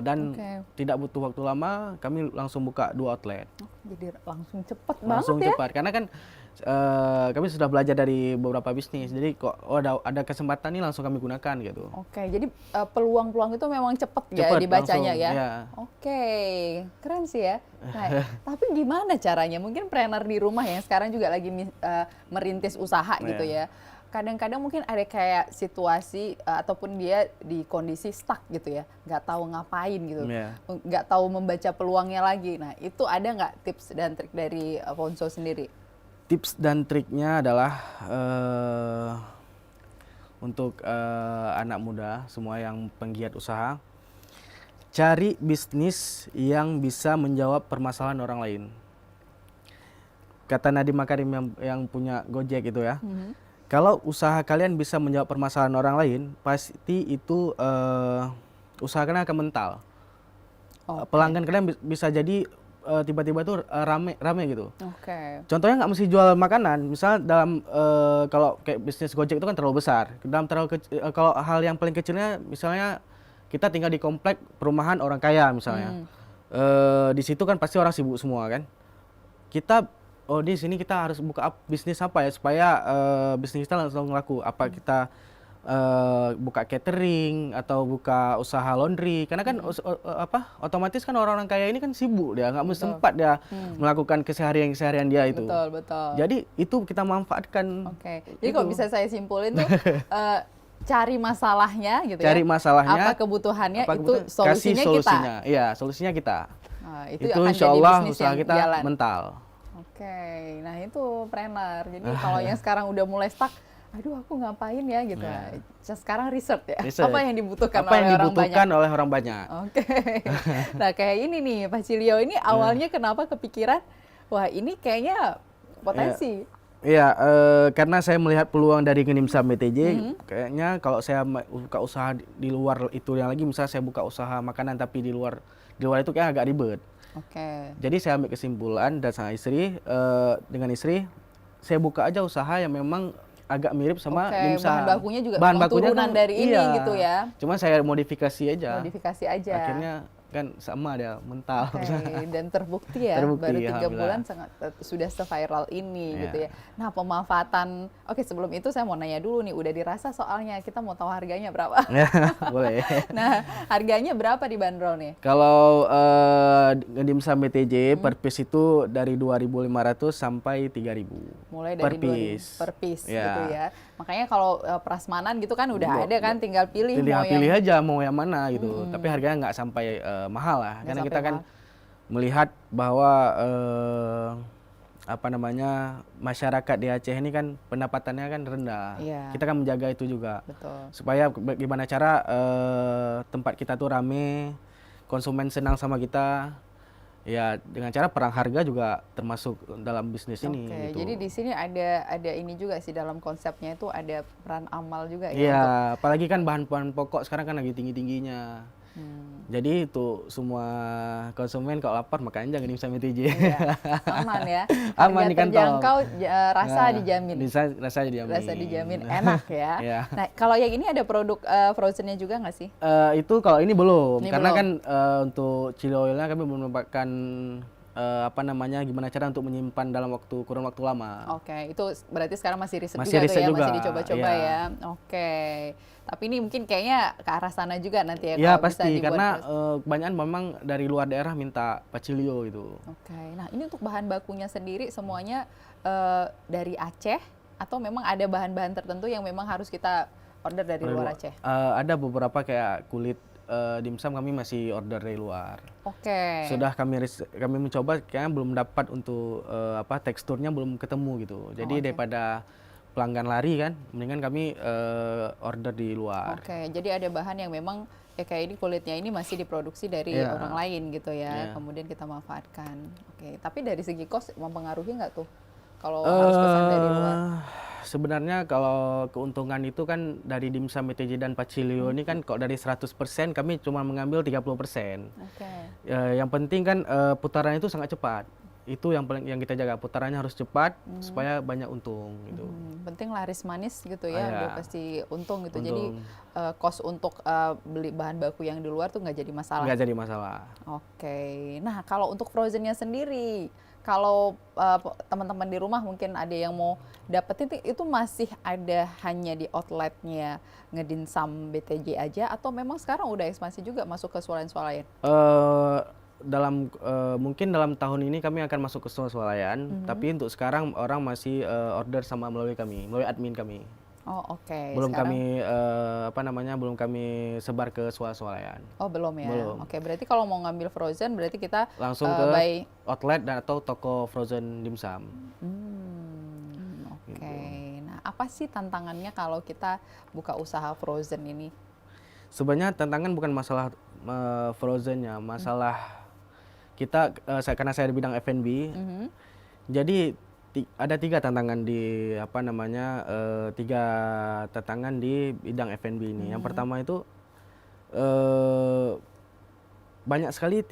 Speaker 2: dan tidak butuh waktu lama kami langsung buka 2 outlet.
Speaker 1: Jadi langsung cepet
Speaker 2: Langsung
Speaker 1: banget ya?
Speaker 2: cepat karena kan kami sudah belajar dari beberapa bisnis. Jadi kok ada kesempatan nih langsung kami gunakan gitu.
Speaker 1: Oke, jadi peluang-peluang itu memang cepet ya
Speaker 2: Cepet,
Speaker 1: dibacanya
Speaker 2: langsung,
Speaker 1: ya.
Speaker 2: ya.
Speaker 1: Oke, keren sih ya. Nah, tapi gimana caranya? Mungkin trainer di rumah yang sekarang juga lagi merintis usaha gitu ya. Kadang-kadang mungkin ada kayak situasi ataupun dia di kondisi stuck gitu ya, nggak tahu ngapain gitu, nggak tahu membaca peluangnya lagi. Nah, itu ada nggak tips dan trik dari Ponso sendiri?
Speaker 2: Tips dan triknya adalah untuk anak muda semua yang penggiat usaha, cari bisnis yang bisa menjawab permasalahan orang lain. Kata Nadiem Makarim yang punya Gojek itu ya. Kalau usaha kalian bisa menjawab permasalahan orang lain, pasti itu usaha kalian akan mental. Pelanggan kalian bisa jadi tiba-tiba tuh rame gitu. Contohnya nggak mesti jual makanan. Misal dalam kalau kayak bisnis Gojek itu kan terlalu besar. Kalau hal yang paling kecilnya, misalnya kita tinggal di komplek perumahan orang kaya misalnya. Di situ kan pasti orang sibuk semua kan. Di sini kita harus buka bisnis apa ya supaya bisnis kita langsung laku. Apa kita buka catering atau buka usaha laundry, karena kan otomatis kan orang-orang kaya ini kan sibuk, dia nggak sempat dia melakukan keseharian dia itu.
Speaker 1: Betul.
Speaker 2: Jadi itu kita manfaatkan.
Speaker 1: Jadi kalau bisa saya simpulin tuh cari masalahnya gitu
Speaker 2: ya. Cari masalahnya.
Speaker 1: Apa kebutuhannya itu solusinya kita.
Speaker 2: Iya, solusinya kita.
Speaker 1: Itu
Speaker 2: insya Allah usaha kita jalan. Mental.
Speaker 1: Nah itu trainer. Jadi kalau yang sekarang udah mulai stuck, aduh aku ngapain ya gitu. Sekarang riset ya. Apa yang dibutuhkan
Speaker 2: oleh orang banyak.
Speaker 1: Nah kayak ini nih Pak Cilio ini awalnya kenapa kepikiran, wah ini kayaknya potensi.
Speaker 2: Iya, karena saya melihat peluang dari Ngenimsam BTJ, kayaknya kalau saya buka usaha di luar itu yang lagi, misalnya saya buka usaha makanan tapi di luar itu kayak agak ribet. Jadi saya ambil kesimpulan dan sama dengan istri, saya buka aja usaha yang memang agak mirip sama Nimsa.
Speaker 1: Bahan bakunya juga turunan dari ini gitu ya.
Speaker 2: Cuma saya modifikasi aja.
Speaker 1: Akhirnya
Speaker 2: kan sama dia mental.
Speaker 1: Dan terbukti ya, baru 3 bulan sudah se-viral ini gitu ya. Nah pemanfaatan, sebelum itu saya mau nanya dulu nih, udah dirasa soalnya, kita mau tahu harganya berapa?
Speaker 2: Boleh.
Speaker 1: Nah harganya berapa dibanderol nih?
Speaker 2: Kalau Dimsum BTJ per piece itu dari 2.500 sampai 3.000.
Speaker 1: Mulai dari per piece gitu ya. Makanya kalau prasmanan gitu kan udah ada kan, tinggal pilih
Speaker 2: aja mau yang mana gitu. Tapi harganya nggak sampai mahal lah, karena kita kan melihat bahwa masyarakat di Aceh ini kan pendapatannya kan rendah. Kita kan menjaga itu juga. Supaya bagaimana cara tempat kita tuh rame, konsumen senang sama kita. Ya dengan cara perang harga juga termasuk dalam bisnis ini. Gitu.
Speaker 1: Jadi di sini ada ini juga sih, dalam konsepnya itu ada peran amal juga ya.
Speaker 2: Iya, apalagi kan bahan-bahan pokok sekarang kan lagi tinggi-tingginya. Jadi itu semua konsumen kalau lapar makanya jangan Dimsum BTJ.
Speaker 1: Aman ya.
Speaker 2: Aman di kantong.
Speaker 1: Terjangkau, rasa dijamin.
Speaker 2: Rasa
Speaker 1: dijamin enak ya. Nah kalau yang ini ada produk frozennya juga nggak sih?
Speaker 2: Itu kalau ini belum, karena kan untuk chili oilnya kami belum mendapatkan gimana cara untuk menyimpan dalam kurun waktu lama.
Speaker 1: Itu berarti sekarang masih riset
Speaker 2: juga,
Speaker 1: masih dicoba-coba ya. Tapi ini mungkin kayaknya ke arah sana juga nanti ya.
Speaker 2: Iya pasti, karena kebanyakan memang dari luar daerah minta pacilio itu.
Speaker 1: Nah ini untuk bahan bakunya sendiri semuanya dari Aceh atau memang ada bahan-bahan tertentu yang memang harus kita order dari luar Aceh?
Speaker 2: Ada beberapa kayak kulit dimsum kami masih order dari luar. Sudah kami mencoba, kayaknya belum dapat untuk teksturnya belum ketemu gitu. Jadi daripada pelanggan lari kan, mendingan kami order di luar.
Speaker 1: Jadi ada bahan yang memang kayak ini kulitnya ini masih diproduksi dari orang lain gitu ya. Kemudian kita manfaatkan. Tapi dari segi cost mempengaruhi nggak tuh kalau harus pesan dari luar?
Speaker 2: Sebenarnya kalau keuntungan itu kan dari Dimsum BTJ dan Pacilio ini kan kalau dari 100% kami cuma mengambil 30%. Yang penting kan putaran itu sangat cepat. itu yang kita jaga, putarannya harus cepat supaya banyak untung gitu.
Speaker 1: Penting laris manis gitu ya,
Speaker 2: Iya.
Speaker 1: udah pasti untung gitu.
Speaker 2: Untung.
Speaker 1: Jadi cost untuk beli bahan baku yang di luar tuh nggak jadi masalah.
Speaker 2: Nggak jadi masalah.
Speaker 1: Oke, nah kalau untuk frozennya sendiri, kalau teman-teman di rumah mungkin ada yang mau dapetin itu masih ada hanya di outletnya Ngedinsam BTJ aja, atau memang sekarang udah ekspansi juga masuk ke swalayan-swalayan?
Speaker 2: Mungkin dalam tahun ini kami akan masuk ke swalayan, tapi untuk sekarang orang masih order sama melalui admin kami.
Speaker 1: Oh oke.
Speaker 2: Belum
Speaker 1: Sekarang,
Speaker 2: belum kami sebar ke swalayan.
Speaker 1: oh belum ya.
Speaker 2: Belum.
Speaker 1: Oke, berarti kalau mau ngambil frozen berarti kita
Speaker 2: Langsung
Speaker 1: buy.
Speaker 2: outlet atau toko frozen dimsum.
Speaker 1: Oke. Nah, apa sih tantangannya kalau kita buka usaha frozen ini?
Speaker 2: Sebenarnya tantangan bukan masalah frozennya, masalah kita karena saya di bidang F&B. Jadi ada tiga tantangan di bidang F&B ini. Yang pertama itu banyak sekali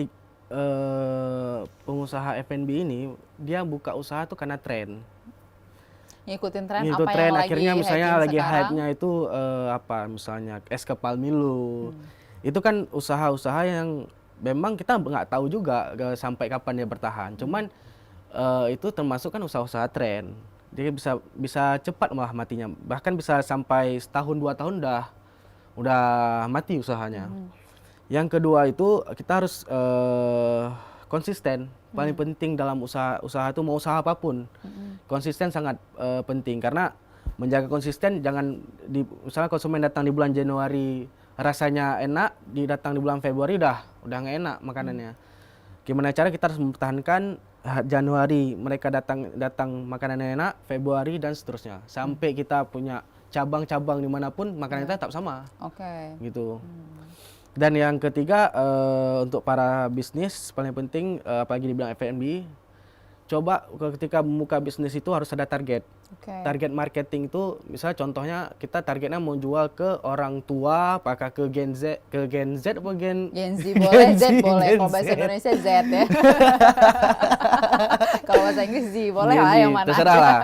Speaker 2: pengusaha F&B ini dia buka usaha tuh karena tren.
Speaker 1: Ngikutin tren
Speaker 2: Ngikut
Speaker 1: apa
Speaker 2: tren,
Speaker 1: yang
Speaker 2: akhirnya
Speaker 1: lagi
Speaker 2: misalnya
Speaker 1: happening
Speaker 2: lagi
Speaker 1: sekarang?
Speaker 2: hype-nya itu misalnya es kepal Milo. Itu kan usaha-usaha yang memang kita nggak tahu juga sampai kapan dia bertahan. Cuman itu termasuk kan usaha-usaha tren. Dia bisa cepat malah matinya. Bahkan bisa sampai setahun 2 tahun udah mati usahanya. Yang kedua itu kita harus konsisten. Paling penting dalam usaha itu mau usaha apapun. Konsisten sangat penting karena menjaga konsisten, jangan misalnya konsumen datang di bulan Januari rasanya enak, datang di bulan Februari udah nggak enak makanannya. Gimana cara kita harus mempertahankan Januari mereka datang makanan yang enak, Februari dan seterusnya sampai kita punya cabang-cabang dimanapun makanan kita tetap sama.
Speaker 1: Oke.
Speaker 2: Gitu. Dan yang ketiga untuk para bisnis paling penting apalagi di bidang F&B, coba ketika membuka bisnis itu harus ada target. Target marketing itu misalnya contohnya kita targetnya mau jual ke orang tua, apakah ke Gen Z apa Gen
Speaker 1: Z boleh, Z boleh.
Speaker 2: Gen
Speaker 1: Kalau bahasa
Speaker 2: Z.
Speaker 1: Indonesia Z ya. Kalau bahasa Inggris Z boleh
Speaker 2: Gen
Speaker 1: lah
Speaker 2: Z,
Speaker 1: yang mana
Speaker 2: terserah
Speaker 1: aja.
Speaker 2: lah.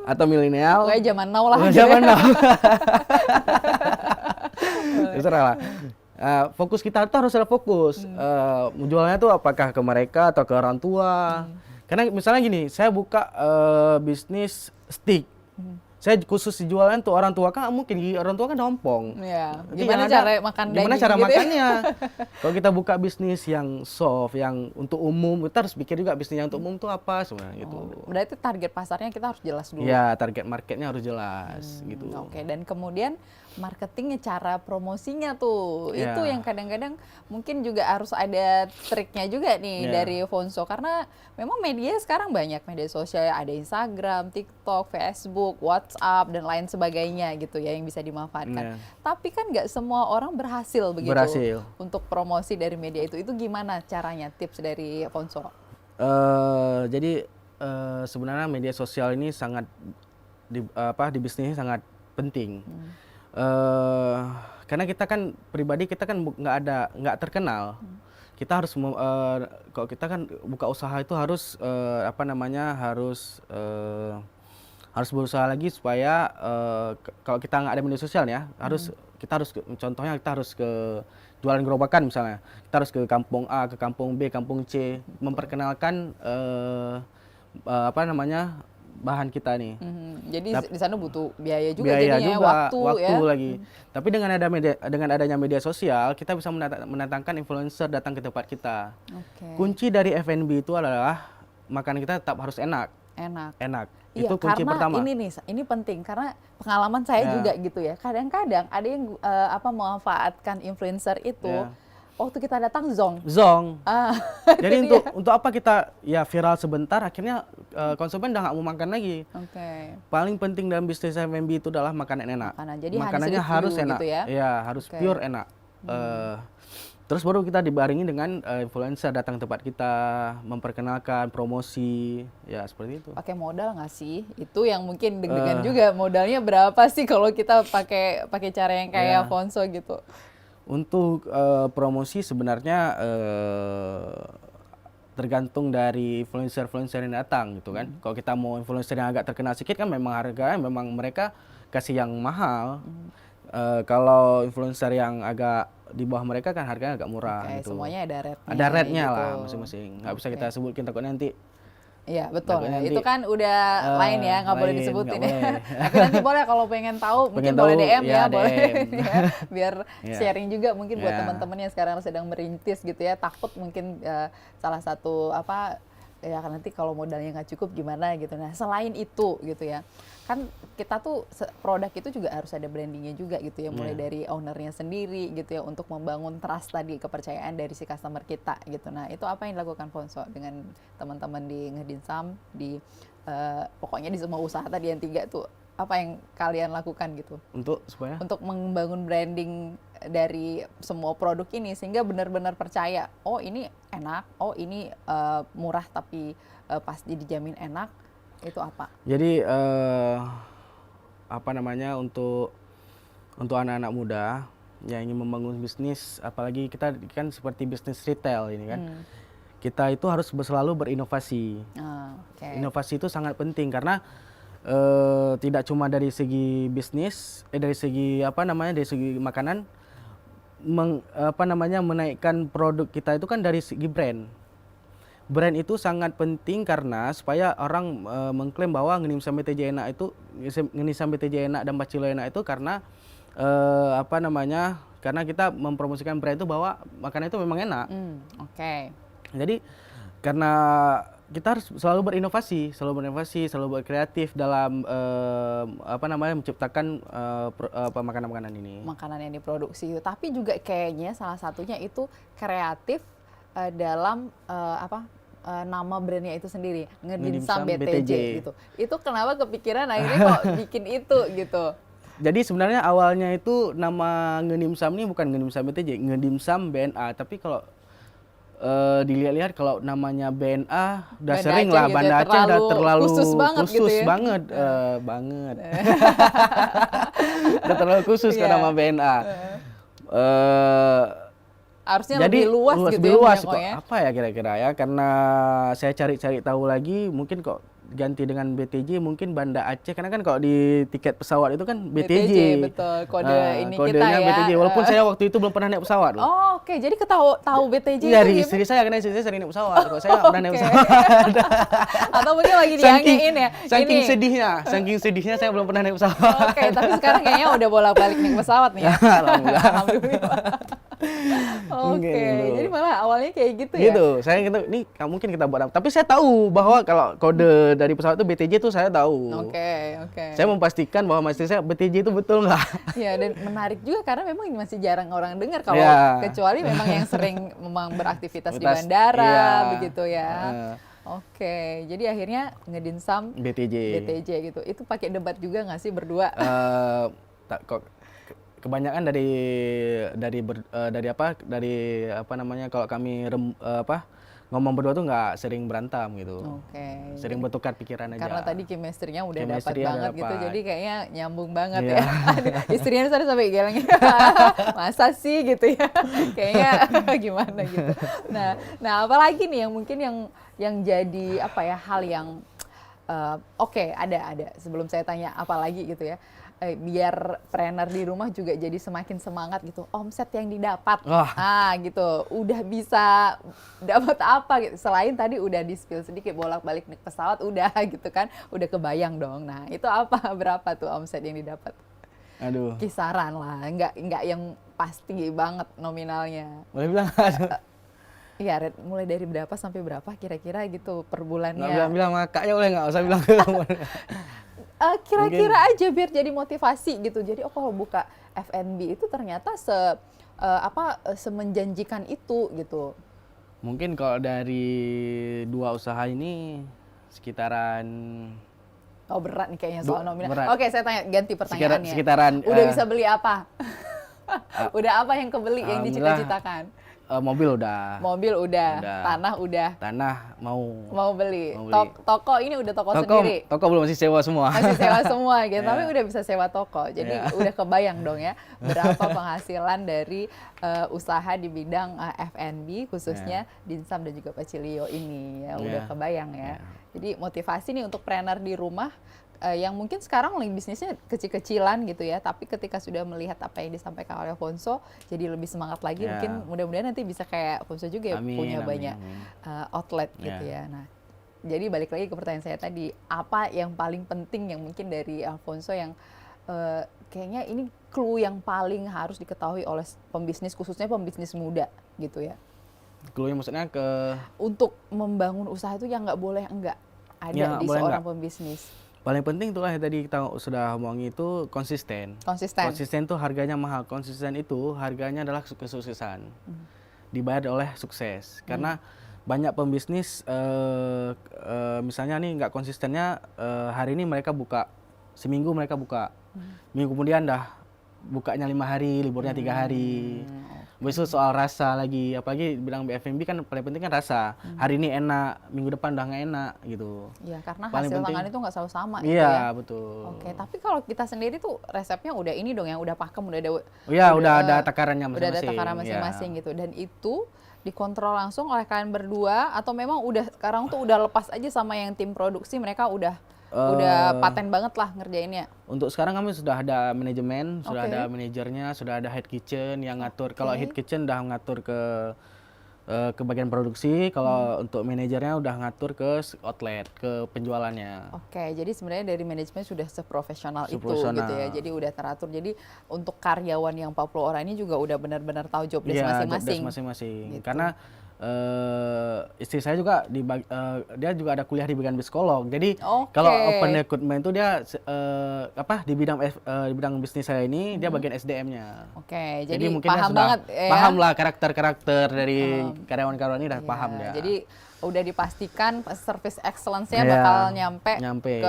Speaker 2: Atau milenial.
Speaker 1: Pokoknya zaman now lah.
Speaker 2: Zaman now. Terserah lah. Fokus kita tuh harus ada fokus. Menjualnya tuh apakah ke mereka atau ke orang tua. Karena misalnya gini, saya buka bisnis steak. Saya khusus jualan tuh orang tua, kan mungkin orang tua kan ompong.
Speaker 1: Iya.
Speaker 2: Jadi
Speaker 1: Gimana
Speaker 2: yang
Speaker 1: cara makan
Speaker 2: gimana
Speaker 1: daging
Speaker 2: cara
Speaker 1: gitu ya?
Speaker 2: makannya? Kalau kita buka bisnis yang soft, yang untuk umum, kita harus pikir juga bisnis yang untuk umum tuh apa sebenarnya gitu.
Speaker 1: Berarti target pasarnya kita harus jelas dulu.
Speaker 2: Iya, target marketnya harus jelas gitu.
Speaker 1: Oke, dan kemudian marketingnya, cara promosinya tuh,
Speaker 2: Ya.
Speaker 1: itu yang kadang-kadang mungkin juga harus ada triknya juga nih
Speaker 2: Ya.
Speaker 1: dari Fonso, karena memang media sekarang banyak media sosial, ada Instagram, TikTok, Facebook, WhatsApp dan lain sebagainya gitu ya yang bisa dimanfaatkan.
Speaker 2: Ya.
Speaker 1: Tapi kan nggak semua orang berhasil begitu
Speaker 2: Berhasil.
Speaker 1: untuk promosi dari media itu. Itu gimana caranya, tips dari Fonso?
Speaker 2: Jadi sebenarnya media sosial ini sangat di bisnis ini sangat penting. Karena kita kan pribadi kita kan nggak terkenal. Kita harus kalau kita kan buka usaha itu harus harus berusaha lagi supaya kalau kita nggak ada media sosial ya, contohnya kita harus ke jualan gerobakan misalnya. Kita harus ke kampung A, ke kampung B, kampung C, memperkenalkan bahan kita nih.
Speaker 1: Jadi di sana butuh biaya juga jadinya, waktu ya.
Speaker 2: Lagi. Tapi dengan adanya media sosial, kita bisa mendatangkan influencer datang ke tempat kita.
Speaker 1: Oke.
Speaker 2: Kunci dari F&B itu adalah makanan kita tetap harus enak.
Speaker 1: Enak.
Speaker 2: Itu kunci
Speaker 1: karena
Speaker 2: pertama.
Speaker 1: ini penting karena pengalaman saya juga gitu ya. Kadang-kadang ada yang memanfaatkan influencer itu.
Speaker 2: Ya.
Speaker 1: Waktu kita datang zong.
Speaker 2: Jadi
Speaker 1: gitu
Speaker 2: untuk apa kita ya viral sebentar, akhirnya konsumen udah nggak mau makan lagi.
Speaker 1: Oke.
Speaker 2: Paling penting dalam bisnis F&B itu adalah makanan enak.
Speaker 1: Jadi
Speaker 2: makanannya harus enak.
Speaker 1: gitu ya.
Speaker 2: Iya, harus pure enak. Terus baru kita dibarengi dengan influencer datang ke tempat kita, memperkenalkan, promosi, ya seperti itu.
Speaker 1: Pakai modal nggak sih? Itu yang mungkin deg-degan juga. Modalnya berapa sih kalau kita pakai cara yang kayak Fonso gitu?
Speaker 2: Untuk promosi sebenarnya tergantung dari influencer-influencer yang datang gitu kan. Kalau kita mau influencer yang agak terkenal sedikit kan memang harganya memang mereka kasih yang mahal. Kalau influencer yang agak di bawah mereka kan harganya agak murah gitu.
Speaker 1: Semuanya ada rate-nya.
Speaker 2: Ada rate-nya
Speaker 1: gitu.
Speaker 2: lah masing-masing. Nggak bisa kita sebutkan takutnya nanti.
Speaker 1: Iya betul.
Speaker 2: Nanti,
Speaker 1: itu kan udah lain ya, nggak boleh disebutin ya. Tapi nanti boleh kalau pengen tahu mungkin boleh DM ya, boleh ya, biar sharing juga mungkin buat teman-teman yang sekarang sedang merintis gitu ya, takut mungkin salah satu apa ya kan nanti kalau modalnya nggak cukup gimana gitu. Nah selain itu gitu ya, kan kita tuh produk itu juga harus ada brandingnya juga gitu ya, mulai dari ownernya sendiri gitu ya, untuk membangun trust tadi, kepercayaan dari si customer kita gitu. Nah itu apa yang dilakukan Fonso dengan teman-teman di Ngedinsam, di pokoknya di semua usaha tadi yang 3 tuh, apa yang kalian lakukan gitu
Speaker 2: untuk supaya
Speaker 1: untuk membangun branding dari semua produk ini sehingga benar-benar percaya, oh ini enak, oh ini murah tapi pasti dijamin enak, itu apa?
Speaker 2: Jadi apa namanya, untuk anak-anak muda yang ingin membangun bisnis, apalagi kita kan seperti bisnis retail ini kan, kita itu harus selalu berinovasi. Inovasi itu sangat penting karena tidak cuma dari segi bisnis, dari segi apa namanya, dari segi makanan, menaikkan produk kita itu kan dari segi brand. Brand itu sangat penting karena supaya orang mengklaim bahwa Ngedinsam BTJ enak itu, Ngedinsam BTJ enak dan Bacilo enak itu karena karena kita mempromosikan brand itu bahwa makanan itu memang enak. Jadi karena kita harus selalu berinovasi, selalu berkreatif dalam menciptakan makanan-makanan ini.
Speaker 1: Makanan yang diproduksi. Tapi juga kayaknya salah satunya itu kreatif dalam nama brandnya itu sendiri, Ngedinsam BTJ gitu. Itu kenapa kepikiran akhirnya kok bikin itu gitu?
Speaker 2: Jadi sebenarnya awalnya itu nama Ngedinsam ini bukan Ngedinsam BTJ, Ngedinsam BNA. Tapi kalau dilihat-lihat kalau namanya BNA udah sering lah, Banda Aceh udah terlalu khusus banget, udah terlalu khusus ke nama BNA.
Speaker 1: Harusnya
Speaker 2: jadi,
Speaker 1: lebih luas gitu
Speaker 2: lebih luas
Speaker 1: kok,
Speaker 2: ya. Apa ya kira-kira ya, karena saya cari-cari tahu lagi, mungkin kok ganti dengan BTJ, mungkin Banda Aceh, karena kan kalau di tiket pesawat itu kan BTJ.
Speaker 1: Betul, kode ini
Speaker 2: kodenya
Speaker 1: kita ya.
Speaker 2: BTJ, walaupun saya waktu itu belum pernah naik pesawat loh.
Speaker 1: Oh, oke. Jadi tahu BTJ
Speaker 2: dari
Speaker 1: itu
Speaker 2: istri saya, karena istri saya sering naik pesawat, kok saya nggak pernah naik pesawat.
Speaker 1: Atau mungkin lagi diangein ya.
Speaker 2: Saking sedihnya saya belum pernah naik pesawat.
Speaker 1: Oke, tapi sekarang kayaknya udah bolak-balik naik pesawat nih ya.
Speaker 2: Alhamdulillah.
Speaker 1: Oke, jadi malah awalnya kayak gitu ya.
Speaker 2: Gitu, saya gitu, nih mungkin kita buat, tapi saya tahu bahwa kalau kode dari pesawat itu BTJ itu saya tahu.
Speaker 1: Oke.
Speaker 2: Saya memastikan bahwa istri saya BTJ itu betul nggak?
Speaker 1: Ya, dan menarik juga karena memang ini masih jarang orang dengar kalau kecuali memang yang sering memang beraktivitas di bandara begitu ya. Oke, jadi akhirnya Ngedinsam BTJ gitu. Itu pakai debat juga nggak sih berdua?
Speaker 2: Kebanyakan dari kalau kami ngomong berdua tuh nggak sering berantem gitu. Sering bertukar pikiran aja.
Speaker 1: Karena tadi chemistry-nya udah dapat banget gitu, jadi kayaknya nyambung banget ya. Istrinya sampai geleng, masa sih gitu ya, kayaknya gimana gitu. Nah apalagi nih yang mungkin yang jadi apa ya, hal yang ada sebelum saya tanya apalagi gitu ya, biar trainer di rumah juga jadi semakin semangat gitu, omset yang didapat, gitu, udah bisa dapat apa gitu, selain tadi udah di spill sedikit bolak-balik naik pesawat udah gitu kan, udah kebayang dong. Nah itu apa, berapa tuh omset yang didapat?
Speaker 2: Aduh.
Speaker 1: Kisaran lah, nggak yang pasti banget nominalnya.
Speaker 2: Boleh bilang?
Speaker 1: Iya, mulai dari berapa sampai berapa kira-kira gitu per bulannya?
Speaker 2: Nggak bilang makanya, boleh nggak usah bilang.
Speaker 1: Kira-kira aja biar jadi motivasi gitu. Jadi kalau buka F&B itu ternyata semenjanjikan itu gitu.
Speaker 2: Mungkin kalau dari 2 usaha ini sekitaran.
Speaker 1: Oh berat nih kayaknya soal nominal. Oke, saya ganti pertanyaannya.
Speaker 2: Sekitaran.
Speaker 1: Udah bisa beli apa? Udah apa yang kebeli yang dicita-citakan?
Speaker 2: Mobil udah.
Speaker 1: Mobil udah,
Speaker 2: Udah.
Speaker 1: tanah udah.
Speaker 2: Tanah mau.
Speaker 1: Mau beli.
Speaker 2: Mau beli.
Speaker 1: Toko ini udah toko sendiri.
Speaker 2: Toko belum, masih sewa semua.
Speaker 1: Masih sewa semua gitu, tapi
Speaker 2: Iya.
Speaker 1: udah bisa sewa toko. Jadi udah kebayang dong ya berapa penghasilan dari usaha di bidang F&B khususnya Dimsum dan juga Pacilio ini ya. Udah
Speaker 2: Iya.
Speaker 1: kebayang ya.
Speaker 2: Iya.
Speaker 1: Jadi motivasi nih untuk trainer di rumah yang mungkin sekarang lagi bisnisnya kecil-kecilan gitu ya, tapi ketika sudah melihat apa yang disampaikan oleh Fonso, jadi lebih semangat lagi.
Speaker 2: Ya.
Speaker 1: Mungkin mudah-mudahan nanti bisa kayak Fonso juga ya,
Speaker 2: Amin,
Speaker 1: punya
Speaker 2: amin,
Speaker 1: banyak
Speaker 2: amin.
Speaker 1: outlet gitu ya. Nah, jadi balik lagi ke pertanyaan saya tadi, apa yang paling penting yang mungkin dari Alfonso yang kayaknya ini clue yang paling harus diketahui oleh pembisnis, khususnya pembisnis muda gitu ya,
Speaker 2: Clue-nya maksudnya ke
Speaker 1: untuk membangun usaha itu yang nggak boleh enggak ada
Speaker 2: Ya,
Speaker 1: di
Speaker 2: boleh
Speaker 1: seorang
Speaker 2: enggak.
Speaker 1: pembisnis.
Speaker 2: paling penting itulah yang tadi kita sudah omongin, itu konsisten.
Speaker 1: Konsisten.
Speaker 2: Konsisten tuh harganya mahal. Konsisten itu harganya adalah kesuksesan. Dibayar oleh sukses. Karena banyak pembisnis misalnya nih nggak konsistennya, hari ini mereka buka, seminggu mereka buka, minggu kemudian dah bukanya 5 hari, liburnya 3 hari. Besok soal rasa lagi, apalagi bilang BFMB kan paling penting kan rasa. Hari ini enak, minggu depan udah nggak enak gitu.
Speaker 1: Ya, karena
Speaker 2: Paling
Speaker 1: hasil
Speaker 2: penting-
Speaker 1: tangan itu nggak selalu sama gitu
Speaker 2: Iya,
Speaker 1: ya.
Speaker 2: betul.
Speaker 1: Oke, tapi kalau kita sendiri tuh resepnya udah ini dong yang udah pakem, udah ada
Speaker 2: Iya, udah ada takarannya
Speaker 1: udah ada
Speaker 2: masing-masing.
Speaker 1: takaran
Speaker 2: Iya.
Speaker 1: masing-masing gitu, dan itu dikontrol langsung oleh kalian berdua atau memang udah sekarang tuh udah lepas aja sama yang tim produksi, mereka udah paten banget lah ngerjainnya.
Speaker 2: Untuk sekarang kami sudah ada manajemen, sudah
Speaker 1: Oke.
Speaker 2: ada manajernya, sudah ada head kitchen yang ngatur. Kalau head kitchen udah ngatur ke bagian produksi, kalau untuk manajernya udah ngatur ke outlet, ke penjualannya.
Speaker 1: Oke, jadi sebenarnya dari manajemen sudah seprofesional itu
Speaker 2: Seprofesional.
Speaker 1: gitu ya. Jadi udah teratur. Jadi untuk karyawan yang 40 orang ini juga udah benar-benar tahu job desk
Speaker 2: Iya, job desk
Speaker 1: masing-masing.
Speaker 2: masing-masing.
Speaker 1: Gitu.
Speaker 2: Karena istri saya juga dia juga ada kuliah di bidang psikolog. Jadi
Speaker 1: Oke.
Speaker 2: kalau open recruitment itu dia di bidang bisnis saya ini dia bagian SDM-nya.
Speaker 1: Oke, jadi
Speaker 2: mungkin dia
Speaker 1: paham
Speaker 2: sudah
Speaker 1: banget ya.
Speaker 2: paham lah karakter-karakter dari karyawan-karyawan ini udah
Speaker 1: Ya,
Speaker 2: paham dia.
Speaker 1: Jadi udah dipastikan service excellence-nya
Speaker 2: Iya,
Speaker 1: bakal nyampe
Speaker 2: ke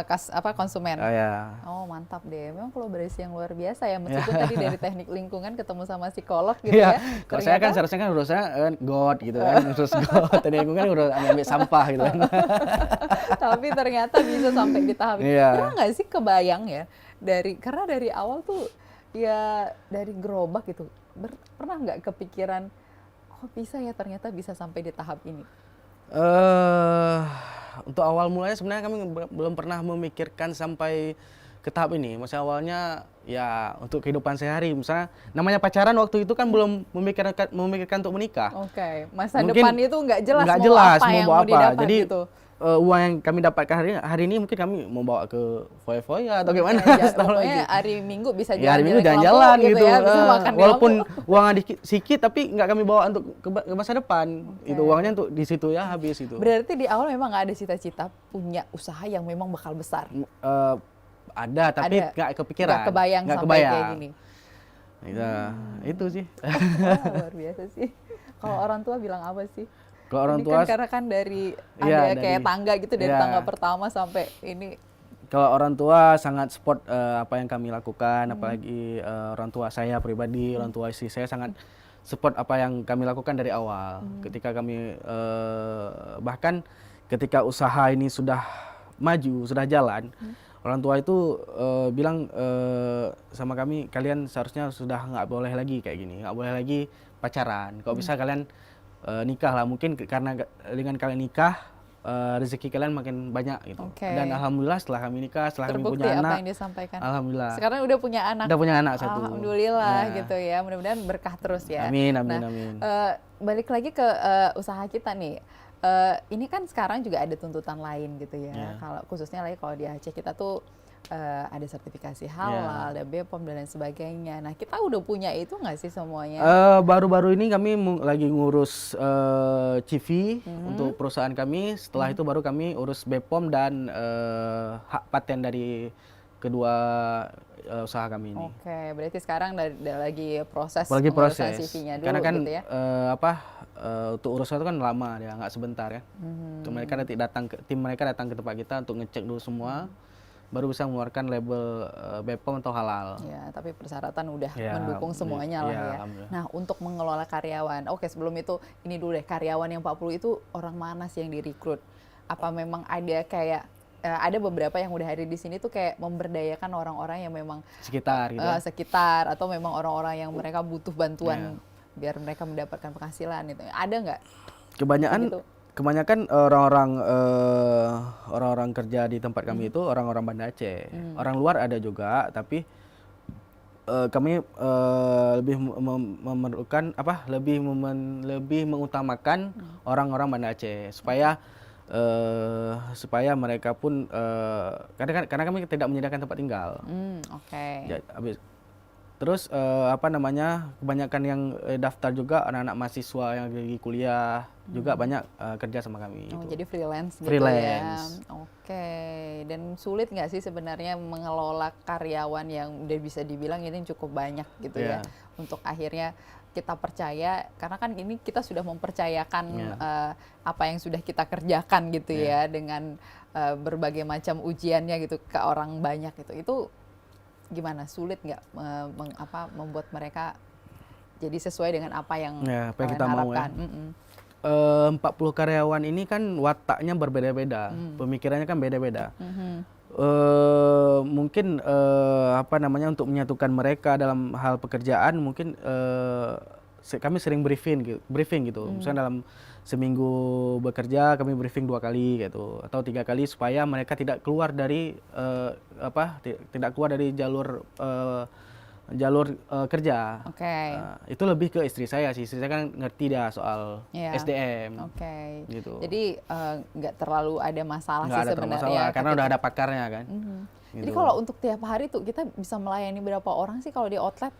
Speaker 1: kas-
Speaker 2: karyawan.
Speaker 1: konsumen.
Speaker 2: Oh ya.
Speaker 1: Oh, mantap deh. Memang kolaborasi yang luar biasa ya. Meskipun tadi dari teknik lingkungan ketemu sama psikolog gitu
Speaker 2: Iya.
Speaker 1: ya.
Speaker 2: Kalau saya kan seharusnya kan urusnya God gitu kan, terus God. Tadi lingkungan urus ambil sampah gitu kan.
Speaker 1: Tapi ternyata bisa sampai di tahap itu.
Speaker 2: Iya.
Speaker 1: Pernah nggak sih kebayang ya karena dari awal tuh ya dari gerobak gitu. Pernah nggak kepikiran kok bisa ya ternyata bisa sampai di tahap ini?
Speaker 2: Untuk awal mulanya sebenarnya kami belum pernah memikirkan sampai ke tahap ini. Maksudnya awalnya ya untuk kehidupan sehari, misalnya namanya pacaran waktu itu kan belum memikirkan untuk menikah.
Speaker 1: Oke, masa
Speaker 2: Mungkin
Speaker 1: depan itu nggak jelas
Speaker 2: nggak
Speaker 1: mau
Speaker 2: jelas
Speaker 1: apa yang
Speaker 2: bawa
Speaker 1: mau didapat
Speaker 2: Jadi
Speaker 1: gitu.
Speaker 2: uang yang kami dapatkan hari ini mungkin kami mau bawa ke foya-foya atau gimana?
Speaker 1: Ya,
Speaker 2: Tahu lagi.
Speaker 1: pokoknya hari Minggu bisa
Speaker 2: Ya hari
Speaker 1: jalan-jalan
Speaker 2: Minggu
Speaker 1: ke
Speaker 2: jalan-jalan
Speaker 1: Lampung
Speaker 2: gitu,
Speaker 1: ya, bisa makan di
Speaker 2: walaupun
Speaker 1: Lampung.
Speaker 2: uangnya sedikit tapi nggak kami bawa untuk ke masa depan. Itu uangnya untuk di situ ya habis itu.
Speaker 1: Berarti di awal memang nggak ada cita-cita punya usaha yang memang bakal besar.
Speaker 2: Ada tapi
Speaker 1: Ada.
Speaker 2: nggak kepikiran.
Speaker 1: Nggak kebayang
Speaker 2: Nggak
Speaker 1: sampai kayak
Speaker 2: kebayang.
Speaker 1: gini.
Speaker 2: Ya, itu sih.
Speaker 1: Wah, luar biasa sih. Kalau orang tua bilang apa sih?
Speaker 2: Kalau orang
Speaker 1: Ini
Speaker 2: tua,
Speaker 1: kan karena kan dari
Speaker 2: Iya,
Speaker 1: ada kayak
Speaker 2: dari-
Speaker 1: tangga gitu, dari
Speaker 2: iya.
Speaker 1: tangga pertama sampai ini.
Speaker 2: kalau orang tua sangat support apa yang kami lakukan, apalagi orang tua saya pribadi, orang tua istri saya sangat support apa yang kami lakukan dari awal. Ketika kami bahkan ketika usaha ini sudah maju, sudah jalan, orang tua itu bilang sama kami, kalian seharusnya sudah nggak boleh lagi kayak gini, nggak boleh lagi pacaran. Kalau bisa kalian nikah lah, mungkin karena dengan kalian nikah rezeki kalian makin banyak gitu.
Speaker 1: Oke.
Speaker 2: Dan alhamdulillah setelah kami nikah, setelah kami
Speaker 1: Terbukti
Speaker 2: punya
Speaker 1: apa
Speaker 2: anak,
Speaker 1: yang disampaikan.
Speaker 2: alhamdulillah
Speaker 1: Sekarang udah punya anak.
Speaker 2: udah punya anak satu.
Speaker 1: Alhamdulillah
Speaker 2: Ya.
Speaker 1: gitu ya. Mudah-mudahan berkah terus ya.
Speaker 2: Amin, amin,
Speaker 1: Nah,
Speaker 2: amin.
Speaker 1: balik lagi ke usaha kita nih. Ini kan sekarang juga ada tuntutan lain gitu ya.
Speaker 2: Ya.
Speaker 1: Kalau khususnya lagi kalau di Aceh kita tuh ada sertifikasi halal, ada BPOM dan lain sebagainya. Nah, kita udah punya itu nggak sih semuanya?
Speaker 2: Baru-baru ini kami lagi ngurus CV untuk perusahaan kami. Setelah itu baru kami urus BPOM dan hak paten dari kedua usaha kami ini.
Speaker 1: Oke, berarti sekarang lagi proses
Speaker 2: Apalagi
Speaker 1: pengurusan
Speaker 2: proses.
Speaker 1: CV-nya dulu
Speaker 2: Karena kan
Speaker 1: gitu ya.
Speaker 2: untuk urusan itu kan lama ya, nggak sebentar ya. Mereka nanti tim mereka datang ke tempat kita untuk ngecek dulu semua. baru bisa mengeluarkan label BPOM atau halal.
Speaker 1: Ya, tapi persyaratan udah
Speaker 2: Ya,
Speaker 1: mendukung semuanya lah
Speaker 2: ya,
Speaker 1: ya.
Speaker 2: alhamdulillah.
Speaker 1: Nah, untuk mengelola karyawan, oke sebelum itu ini dulu deh, karyawan yang 40 itu orang mana sih yang direkrut? Apa memang ada kayak ada beberapa yang udah hadir di sini tuh kayak memberdayakan orang-orang yang memang
Speaker 2: Sekitar gitu.
Speaker 1: sekitar atau memang orang-orang yang mereka butuh bantuan biar mereka mendapatkan penghasilan itu. Ada nggak? Gitu.
Speaker 2: Kebanyakan orang-orang kerja di tempat kami itu orang-orang Banda Aceh. Orang luar ada juga, tapi kami lebih memerlukan lebih mengutamakan orang-orang Banda Aceh supaya mereka pun karena kami tidak menyediakan tempat tinggal.
Speaker 1: Oke.
Speaker 2: Terus kebanyakan yang daftar juga anak-anak mahasiswa yang lagi kuliah juga banyak kerja sama kami.
Speaker 1: Oh,
Speaker 2: gitu.
Speaker 1: jadi freelance gitu
Speaker 2: Freelance.
Speaker 1: ya. Oke. Dan sulit nggak sih sebenarnya mengelola karyawan yang udah bisa dibilang ini cukup banyak gitu ya. Untuk akhirnya kita percaya, karena kan ini kita sudah mempercayakan apa yang sudah kita kerjakan gitu ya dengan berbagai macam ujiannya gitu ke orang banyak gitu. Itu gimana, sulit nggak membuat mereka jadi sesuai dengan apa yang
Speaker 2: apa yang
Speaker 1: kalian
Speaker 2: kita mau
Speaker 1: harapkan?
Speaker 2: ya. 40 karyawan ini kan wataknya berbeda-beda, pemikirannya kan beda-beda. Mungkin untuk menyatukan mereka dalam hal pekerjaan mungkin kami sering briefing gitu. Misalnya dalam seminggu bekerja kami briefing 2 kali gitu atau 3 kali supaya mereka tidak keluar dari jalur kerja.
Speaker 1: Oke.
Speaker 2: Itu lebih ke istri saya sih. Istri saya kan ngerti dia soal SDM.
Speaker 1: Oke.
Speaker 2: Gitu.
Speaker 1: Jadi nggak terlalu ada masalah
Speaker 2: Nggak
Speaker 1: sih
Speaker 2: ada
Speaker 1: sebenarnya.
Speaker 2: masalah karena udah ada pakarnya kan. Gitu.
Speaker 1: Jadi kalau untuk tiap hari tuh kita bisa melayani berapa orang sih kalau di outlet?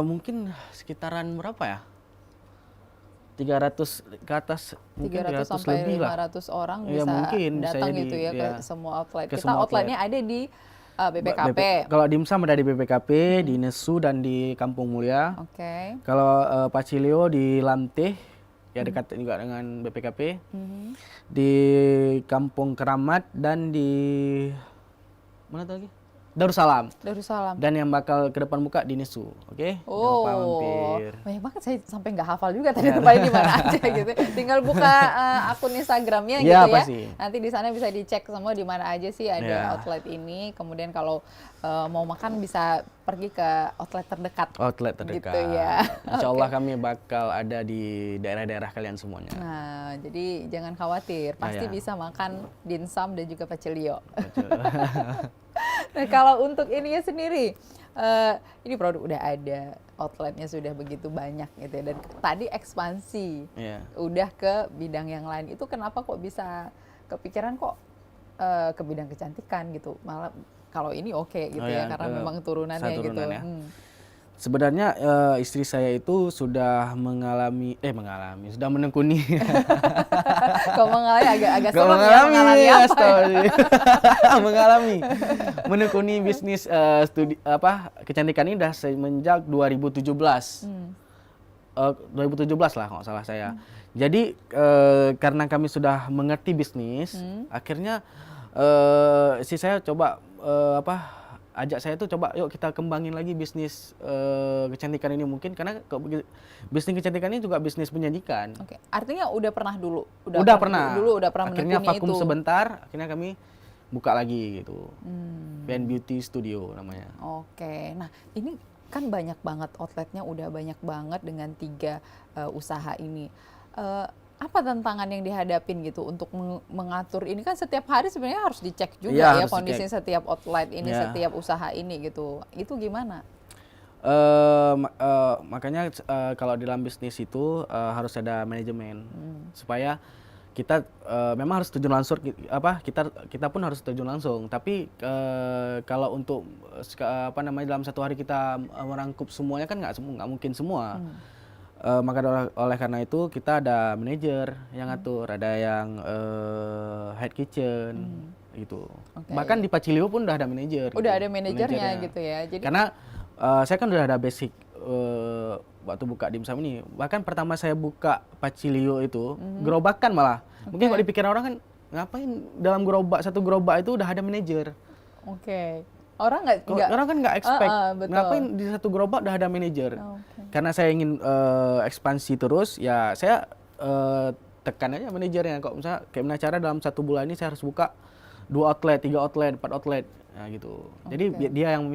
Speaker 2: Mungkin sekitaran berapa ya? 300 ke atas, mungkin
Speaker 1: 300 sampai
Speaker 2: lebih
Speaker 1: 500 orang
Speaker 2: Ya,
Speaker 1: bisa
Speaker 2: mungkin
Speaker 1: datang
Speaker 2: bisa
Speaker 1: gitu ya ke semua outlet.
Speaker 2: ke
Speaker 1: Kita
Speaker 2: semua
Speaker 1: outletnya ada di BPKP.
Speaker 2: Kalau dimsum ada di BPKP, di Nesu dan di Kampung Mulia.
Speaker 1: Oke.
Speaker 2: Kalau Pacilio di Lamteh, ya dekat juga dengan BPKP. Di Kampung Keramat dan di mana lagi? Darussalam. Dan yang bakal ke depan buka di Nesu, oke?
Speaker 1: Oh,
Speaker 2: Jangan lupa mampir.
Speaker 1: banyak banget, saya sampai nggak hafal juga tadi tempatnya di mana aja gitu. Tinggal buka akun Instagramnya gitu ya.
Speaker 2: Pasti.
Speaker 1: Nanti di sana bisa dicek semua di mana aja sih ada outlet ini. Kemudian kalau mau makan bisa pergi ke outlet terdekat.
Speaker 2: Outlet terdekat.
Speaker 1: Gitu ya.
Speaker 2: Insya Allah kami bakal ada di daerah-daerah kalian semuanya.
Speaker 1: Nah, jadi jangan khawatir, pasti bisa makan dimsum dan juga pacilio. Nah, kalau untuk ininya sendiri, ini produk udah ada, outletnya sudah begitu banyak gitu ya, dan tadi ekspansi, udah ke bidang yang lain. Itu kenapa kok bisa kepikiran kok ke bidang kecantikan gitu? Malah kalau ini oke gitu ya, karena memang turunannya gitu.
Speaker 2: Sebenarnya istri saya itu sudah sudah menekuni.
Speaker 1: Kok mengalami agak serem
Speaker 2: mengalami
Speaker 1: ya, mengalami apa?
Speaker 2: Menekuni bisnis kecantikan ini udah semenjak 2017. 2017 lah kalau salah saya. Jadi karena kami sudah mengerti bisnis, akhirnya istri saya coba ajak saya tuh coba yuk kita kembangin lagi bisnis kecantikan ini, mungkin karena bisnis kecantikan ini juga bisnis penyajikan.
Speaker 1: Oke. Artinya udah pernah dulu?
Speaker 2: Udah pernah
Speaker 1: Akhirnya
Speaker 2: vakum
Speaker 1: itu.
Speaker 2: sebentar, akhirnya kami buka lagi gitu. Ben Beauty Studio namanya.
Speaker 1: Oke. Nah, ini kan banyak banget outletnya, udah banyak banget dengan 3 usaha ini. Apa tantangan yang dihadapin gitu untuk mengatur ini? Kan setiap hari sebenarnya harus dicek juga ya kondisi setiap outlet ini, setiap usaha ini gitu. Itu gimana?
Speaker 2: Makanya kalau dalam bisnis itu harus ada manajemen supaya kita memang harus terjun langsung, kita pun harus terjun langsung. Tapi kalau untuk dalam satu hari kita merangkup semuanya kan nggak mungkin semua. Maka oleh karena itu kita ada manajer yang ngatur, ada yang head kitchen gitu. Bahkan di Pacilio pun udah ada manajer.
Speaker 1: Udah ada manajernya gitu ya. Jadi
Speaker 2: karena saya kan udah ada basic waktu buka dimsum ini. Bahkan pertama saya buka Pacilio itu gerobakan malah. Mungkin kalau dipikirin orang kan ngapain dalam gerobak, satu gerobak itu udah ada manajer.
Speaker 1: Oke. Orang
Speaker 2: Kan nggak expect,
Speaker 1: betul.
Speaker 2: ngapain di satu gerobak udah ada manajer.
Speaker 1: Oke.
Speaker 2: Karena saya ingin ekspansi terus, ya saya tekan aja manajernya. Kok misalnya kayak gimana cara dalam 1 bulan ini saya harus buka 2 outlet, 3 outlet, 4 outlet. Nah gitu. Jadi dia yang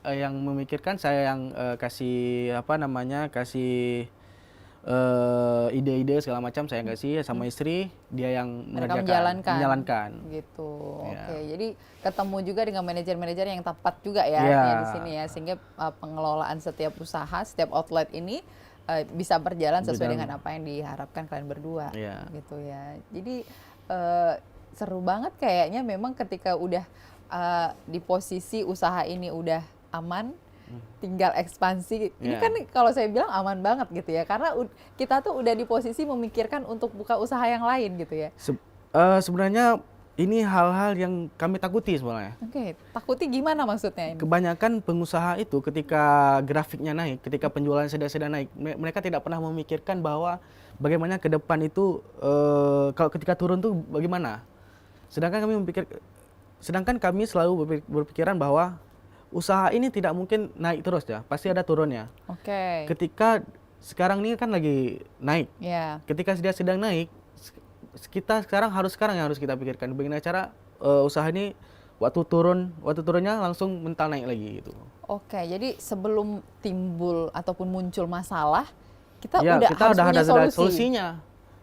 Speaker 2: yang memikirkan, saya yang kasih kasih ide-ide segala macam saya kasih sama istri, dia yang menjalankan.
Speaker 1: Gitu.
Speaker 2: Ya.
Speaker 1: Oke. Jadi ketemu juga dengan manajer-manajer yang tepat juga ya,
Speaker 2: Ya.
Speaker 1: di sini ya, sehingga pengelolaan setiap usaha, setiap outlet ini bisa berjalan sesuai dengan apa yang diharapkan kalian berdua.
Speaker 2: Ya.
Speaker 1: Gitu ya. Jadi seru banget kayaknya memang ketika udah di posisi usaha ini udah aman, tinggal ekspansi. Ini kan kalau saya bilang aman banget gitu ya, karena kita tuh udah di posisi memikirkan untuk buka usaha yang lain gitu ya.
Speaker 2: Sebenarnya ini hal-hal yang kami takuti sebenarnya.
Speaker 1: Oke, takuti gimana maksudnya ini?
Speaker 2: Kebanyakan pengusaha itu ketika grafiknya naik, ketika penjualan sedang naik, mereka tidak pernah memikirkan bahwa bagaimana ke depan itu kalau ketika turun tuh bagaimana. Sedangkan kami selalu berpikiran bahwa usaha ini tidak mungkin naik terus ya, pasti ada turunnya.
Speaker 1: Oke.
Speaker 2: Ketika sekarang ini kan lagi naik, ketika dia sedang naik, kita sekarang yang harus kita pikirkan bagaimana cara usaha ini waktu turunnya langsung mental naik lagi gitu.
Speaker 1: Oke, jadi sebelum timbul ataupun muncul masalah, kita
Speaker 2: udah
Speaker 1: harus punya
Speaker 2: solusinya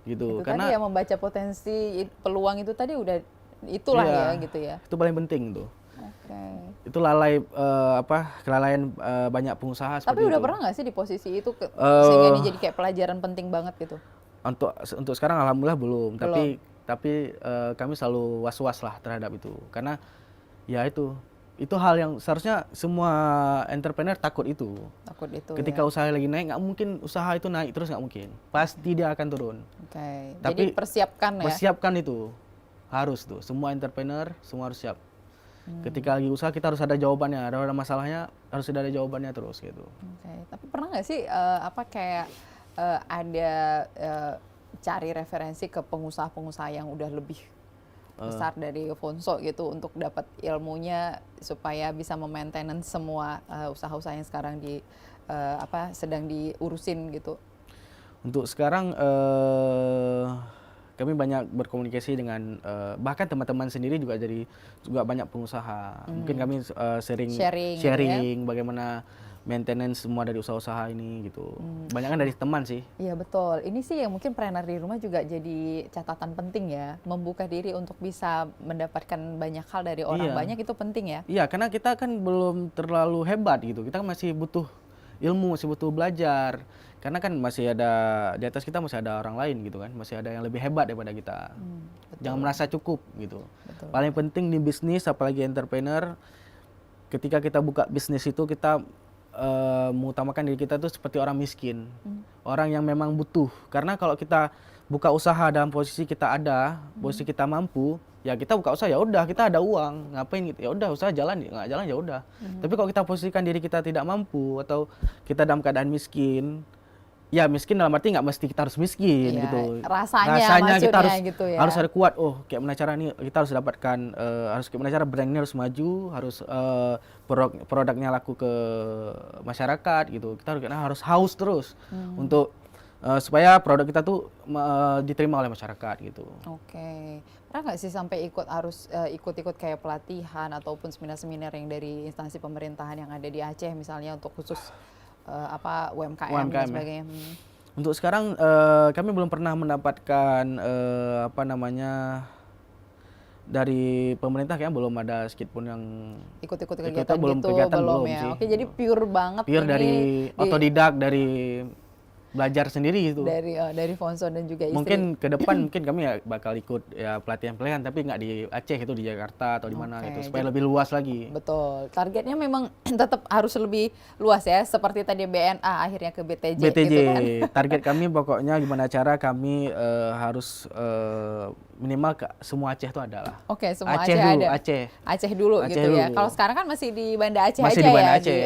Speaker 2: gitu.
Speaker 1: Itu
Speaker 2: Karena
Speaker 1: tadi ya, membaca potensi peluang itu tadi udah itulah ya gitu ya.
Speaker 2: Itu paling penting tuh.
Speaker 1: Oke.
Speaker 2: Itu kelalaian banyak pengusaha seperti itu.
Speaker 1: Tapi udah pernah nggak sih di posisi itu sehingga ini jadi kayak pelajaran penting banget gitu?
Speaker 2: Untuk sekarang alhamdulillah belum. Tapi kami selalu was-was lah terhadap itu. Karena ya itu hal yang seharusnya semua entrepreneur takut itu. Ketika usaha lagi naik, nggak mungkin usaha itu naik terus, nggak mungkin. Pasti dia akan turun.
Speaker 1: Oke.
Speaker 2: Tapi
Speaker 1: jadi persiapkan ya.
Speaker 2: Persiapkan itu harus tuh. Semua entrepreneur semua harus siap. Ketika lagi usaha kita harus ada jawabannya, ada masalahnya harus ada jawabannya terus gitu.
Speaker 1: Oke. Tapi pernah nggak sih ada cari referensi ke pengusaha-pengusaha yang udah lebih besar dari Vonso gitu untuk dapat ilmunya supaya bisa memaintain semua usaha-usaha yang sekarang sedang diurusin gitu?
Speaker 2: Untuk sekarang kami banyak berkomunikasi dengan bahkan teman-teman sendiri juga banyak pengusaha. Mungkin kami sharing bagaimana maintenance semua dari usaha-usaha ini gitu. Banyak kan dari teman sih.
Speaker 1: Iya betul. Ini sih yang mungkin planner di rumah juga jadi catatan penting ya. Membuka diri untuk bisa mendapatkan banyak hal dari orang banyak itu penting ya.
Speaker 2: Iya, karena kita kan belum terlalu hebat gitu. Kita masih butuh ilmu, masih butuh belajar. Karena kan masih ada di atas kita, masih ada orang lain gitu kan. Masih ada yang lebih hebat daripada kita. Jangan merasa cukup gitu.
Speaker 1: Betul.
Speaker 2: Paling penting di bisnis, apalagi entrepreneur, ketika kita buka bisnis itu kita mengutamakan diri kita tuh seperti orang miskin, orang yang memang butuh. Karena kalau kita buka usaha dalam posisi kita posisi kita mampu, ya kita buka usaha ya udah kita ada uang, ngapain gitu, ya udah usaha jalan, nggak jalan ya udah. Tapi kalau kita posisikan diri kita tidak mampu atau kita dalam keadaan miskin, ya miskin dalam arti nggak mesti kita harus miskin gitu.
Speaker 1: Rasanya
Speaker 2: kita
Speaker 1: harus
Speaker 2: ada kuat. Oh, kayak mana cara nih kita harus dapatkan gimana cara brand ini harus maju, harus produknya laku ke masyarakat gitu. Kita harus haus terus untuk supaya produk kita tuh diterima oleh masyarakat gitu.
Speaker 1: Oke. Pernah nggak sih sampai ikut kayak pelatihan ataupun seminar-seminar yang dari instansi pemerintahan yang ada di Aceh misalnya untuk khusus UMKM dan sebagainya?
Speaker 2: Untuk sekarang kami belum pernah mendapatkan dari pemerintah, kayaknya belum ada sedikit pun yang
Speaker 1: ikut kegiatan
Speaker 2: belum
Speaker 1: gitu, belum ya.
Speaker 2: sih.
Speaker 1: Oke, jadi pure banget
Speaker 2: dari otodidak, dari belajar sendiri itu.
Speaker 1: Dari Vonso dan juga istri.
Speaker 2: Mungkin ke depan mungkin kami ya bakal ikut ya pelatihan tapi nggak di Aceh, itu di Jakarta atau di mana gitu, supaya lebih luas lagi.
Speaker 1: Betul. Targetnya memang tetap harus lebih luas ya, seperti tadi BNA akhirnya ke BTJ gitu kan.
Speaker 2: Target kami pokoknya gimana cara kami harus minimal semua Aceh itu ada lah.
Speaker 1: Oke, semua
Speaker 2: Aceh
Speaker 1: Aceh
Speaker 2: dulu,
Speaker 1: ada.
Speaker 2: Aceh.
Speaker 1: Aceh dulu
Speaker 2: Aceh
Speaker 1: gitu ya.
Speaker 2: dulu.
Speaker 1: Kalau sekarang kan masih di Banda Aceh
Speaker 2: Masih
Speaker 1: aja
Speaker 2: di Banda
Speaker 1: ya,
Speaker 2: Aceh.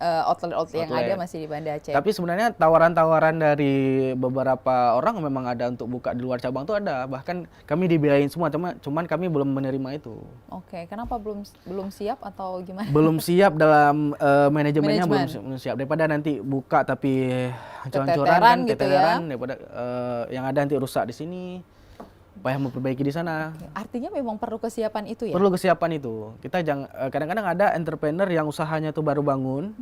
Speaker 1: outlet-outlet yang
Speaker 2: Outlet.
Speaker 1: ada masih di Banda Aceh.
Speaker 2: Tapi sebenarnya tawaran-tawaran dari beberapa orang memang ada untuk buka di luar cabang tuh ada. Bahkan kami dibiayain semua, cuman kami belum menerima itu.
Speaker 1: Oke, kenapa belum siap atau gimana?
Speaker 2: Belum siap dalam manajemennya,
Speaker 1: Manajemen.
Speaker 2: belum siap. Daripada nanti buka tapi hancur-hancuran
Speaker 1: Keteteran
Speaker 2: kan,
Speaker 1: gitu ya.
Speaker 2: keteteran, daripada yang ada nanti rusak di sini. Supaya memperbaiki di sana.
Speaker 1: Artinya memang perlu kesiapan itu ya?
Speaker 2: Perlu kesiapan itu. Kita jangan kadang-kadang ada entrepreneur yang usahanya tuh baru bangun,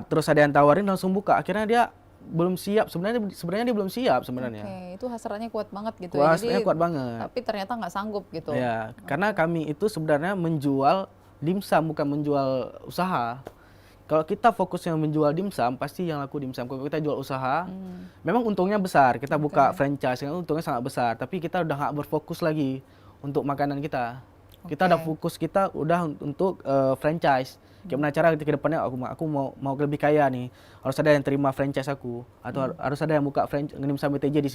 Speaker 2: terus ada yang tawarin langsung buka. Akhirnya dia belum siap. Sebenarnya dia belum siap sebenarnya.
Speaker 1: Oke, itu hasratnya kuat banget gitu ya.
Speaker 2: Hasratnya kuat banget.
Speaker 1: Tapi ternyata nggak sanggup gitu.
Speaker 2: Ya, karena kami itu sebenarnya menjual dimsum bukan menjual usaha. Kalau kita fokusnya menjual dimsum, pasti yang laku dimsum. Kalau kita jual usaha, memang untungnya besar. Kita buka franchise, kan untungnya sangat besar. Tapi kita udah nggak berfokus lagi untuk makanan kita. Kita udah fokus untuk franchise. Gimana cara ke depannya aku mau lebih kaya nih. Harus ada yang terima franchise aku, atau harus ada yang buka franchise dimsum BTJ di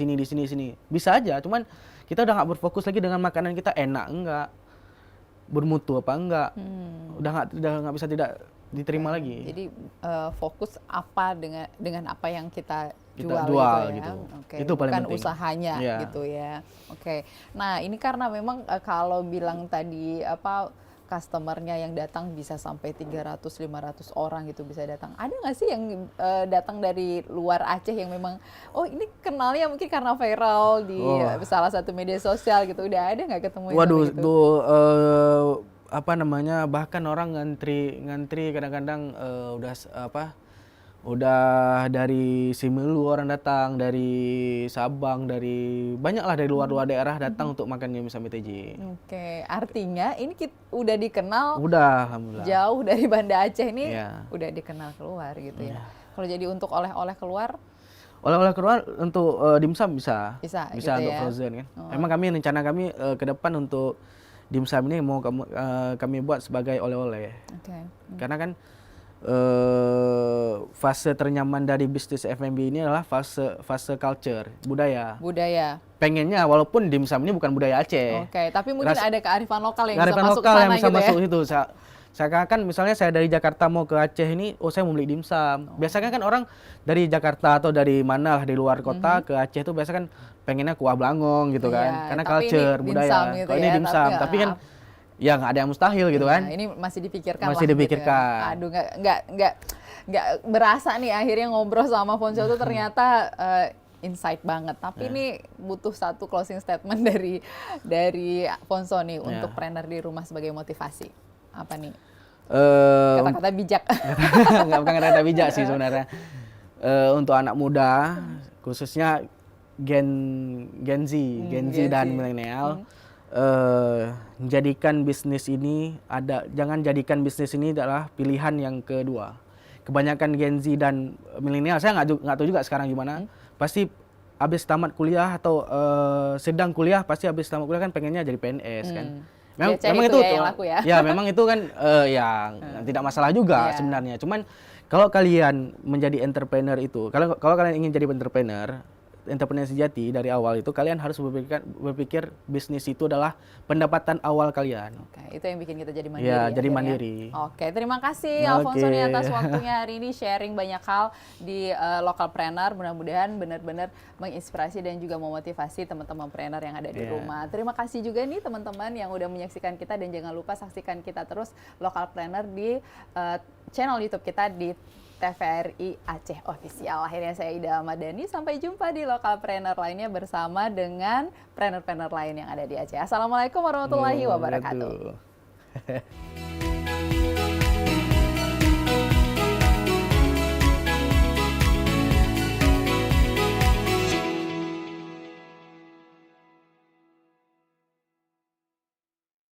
Speaker 2: sini. Bisa aja, cuman kita udah nggak berfokus lagi dengan makanan kita enak enggak, bermutu apa enggak. Udah nggak bisa tidak diterima lagi.
Speaker 1: Jadi fokus apa dengan apa yang kita jual gitu ya.
Speaker 2: Gitu.
Speaker 1: Oke,
Speaker 2: Itu paling
Speaker 1: bukan
Speaker 2: penting.
Speaker 1: usahanya gitu ya. Oke. Nah, ini karena memang kalau bilang tadi customernya yang datang bisa sampai 300-500 orang gitu bisa datang. Ada nggak sih yang datang dari luar Aceh yang memang ini kenalnya mungkin karena viral di salah satu media sosial gitu. Udah ada nggak ketemu
Speaker 2: Waduh,
Speaker 1: gitu?
Speaker 2: bahkan orang ngantri kadang-kadang udah dari Simelu orang datang, dari Sabang, banyaklah dari luar daerah datang untuk makan dimsum BTJ.
Speaker 1: Oke, artinya ini udah dikenal.
Speaker 2: Udah, alhamdulillah.
Speaker 1: Jauh dari Banda Aceh ini
Speaker 2: Iya.
Speaker 1: udah dikenal keluar gitu ya. Kalau jadi untuk oleh-oleh keluar?
Speaker 2: Oleh-oleh keluar untuk dimsum bisa
Speaker 1: Bisa gitu
Speaker 2: untuk
Speaker 1: ya.
Speaker 2: frozen kan. Emang rencana kami ke depan untuk dimsum ini mau kami buat sebagai oleh-oleh.
Speaker 1: Oke.
Speaker 2: Karena kan fase ternyaman dari bisnis F&B ini adalah fase culture, budaya. Pengennya walaupun dimsum ini bukan budaya Aceh.
Speaker 1: Oke, tapi mungkin ada kearifan lokal yang
Speaker 2: kearifan
Speaker 1: bisa masuk
Speaker 2: lokal
Speaker 1: ke sana
Speaker 2: yang bisa
Speaker 1: gitu
Speaker 2: masuk
Speaker 1: ya.
Speaker 2: itu. Saya kan misalnya saya dari Jakarta mau ke Aceh ini, saya mau beli dimsum. Biasanya kan orang dari Jakarta atau dari mana lah di luar kota ke Aceh itu biasa kan pengennya kuah belangong gitu kan. Karena
Speaker 1: tapi
Speaker 2: culture,
Speaker 1: ini
Speaker 2: budaya.
Speaker 1: dimsum gitu
Speaker 2: Kalau ini
Speaker 1: ya,
Speaker 2: dimsum, tapi kan ya nggak ada yang mustahil gitu kan.
Speaker 1: Ini masih dipikirkan
Speaker 2: Masih
Speaker 1: lah
Speaker 2: dipikirkan.
Speaker 1: gitu ya. Aduh, nggak berasa nih akhirnya ngobrol sama Fonso tuh ternyata insight banget. Tapi ini butuh satu closing statement dari Fonso nih untuk trainer di rumah sebagai motivasi. Apa nih? Kata-kata bijak.
Speaker 2: Bukan kata-kata bijak sih sebenarnya. Untuk anak muda, khususnya Gen Z dan milenial, jangan jadikan bisnis ini adalah pilihan yang kedua. Kebanyakan Gen Z dan milenial, saya nggak tahu juga sekarang gimana, pasti habis tamat kuliah atau sedang kuliah, pasti habis tamat kuliah kan pengennya jadi PNS kan. Memang itu
Speaker 1: yang laku ya.
Speaker 2: Ya memang itu kan tidak masalah juga sebenarnya. Cuman kalau kalian menjadi entrepreneur itu, kalau kalian ingin jadi entrepreneur sejati dari awal itu, kalian harus berpikir bisnis itu adalah pendapatan awal kalian.
Speaker 1: Oke, itu yang bikin kita jadi mandiri.
Speaker 2: Ya, jadi mandiri.
Speaker 1: Oke, terima kasih Alfonso nih atas waktunya hari ini sharing banyak hal di Lokalpreneur. Mudah-mudahan benar-benar menginspirasi dan juga memotivasi teman-teman trainer yang ada di rumah. Terima kasih juga nih teman-teman yang udah menyaksikan kita, dan jangan lupa saksikan kita terus Lokalpreneur di channel YouTube kita di TVRI Aceh Official. Akhirnya saya Ida Almadani, sampai jumpa di Lokalpreneur lainnya bersama dengan trainer-trainer lain yang ada di Aceh. Assalamualaikum warahmatullahi wabarakatuh.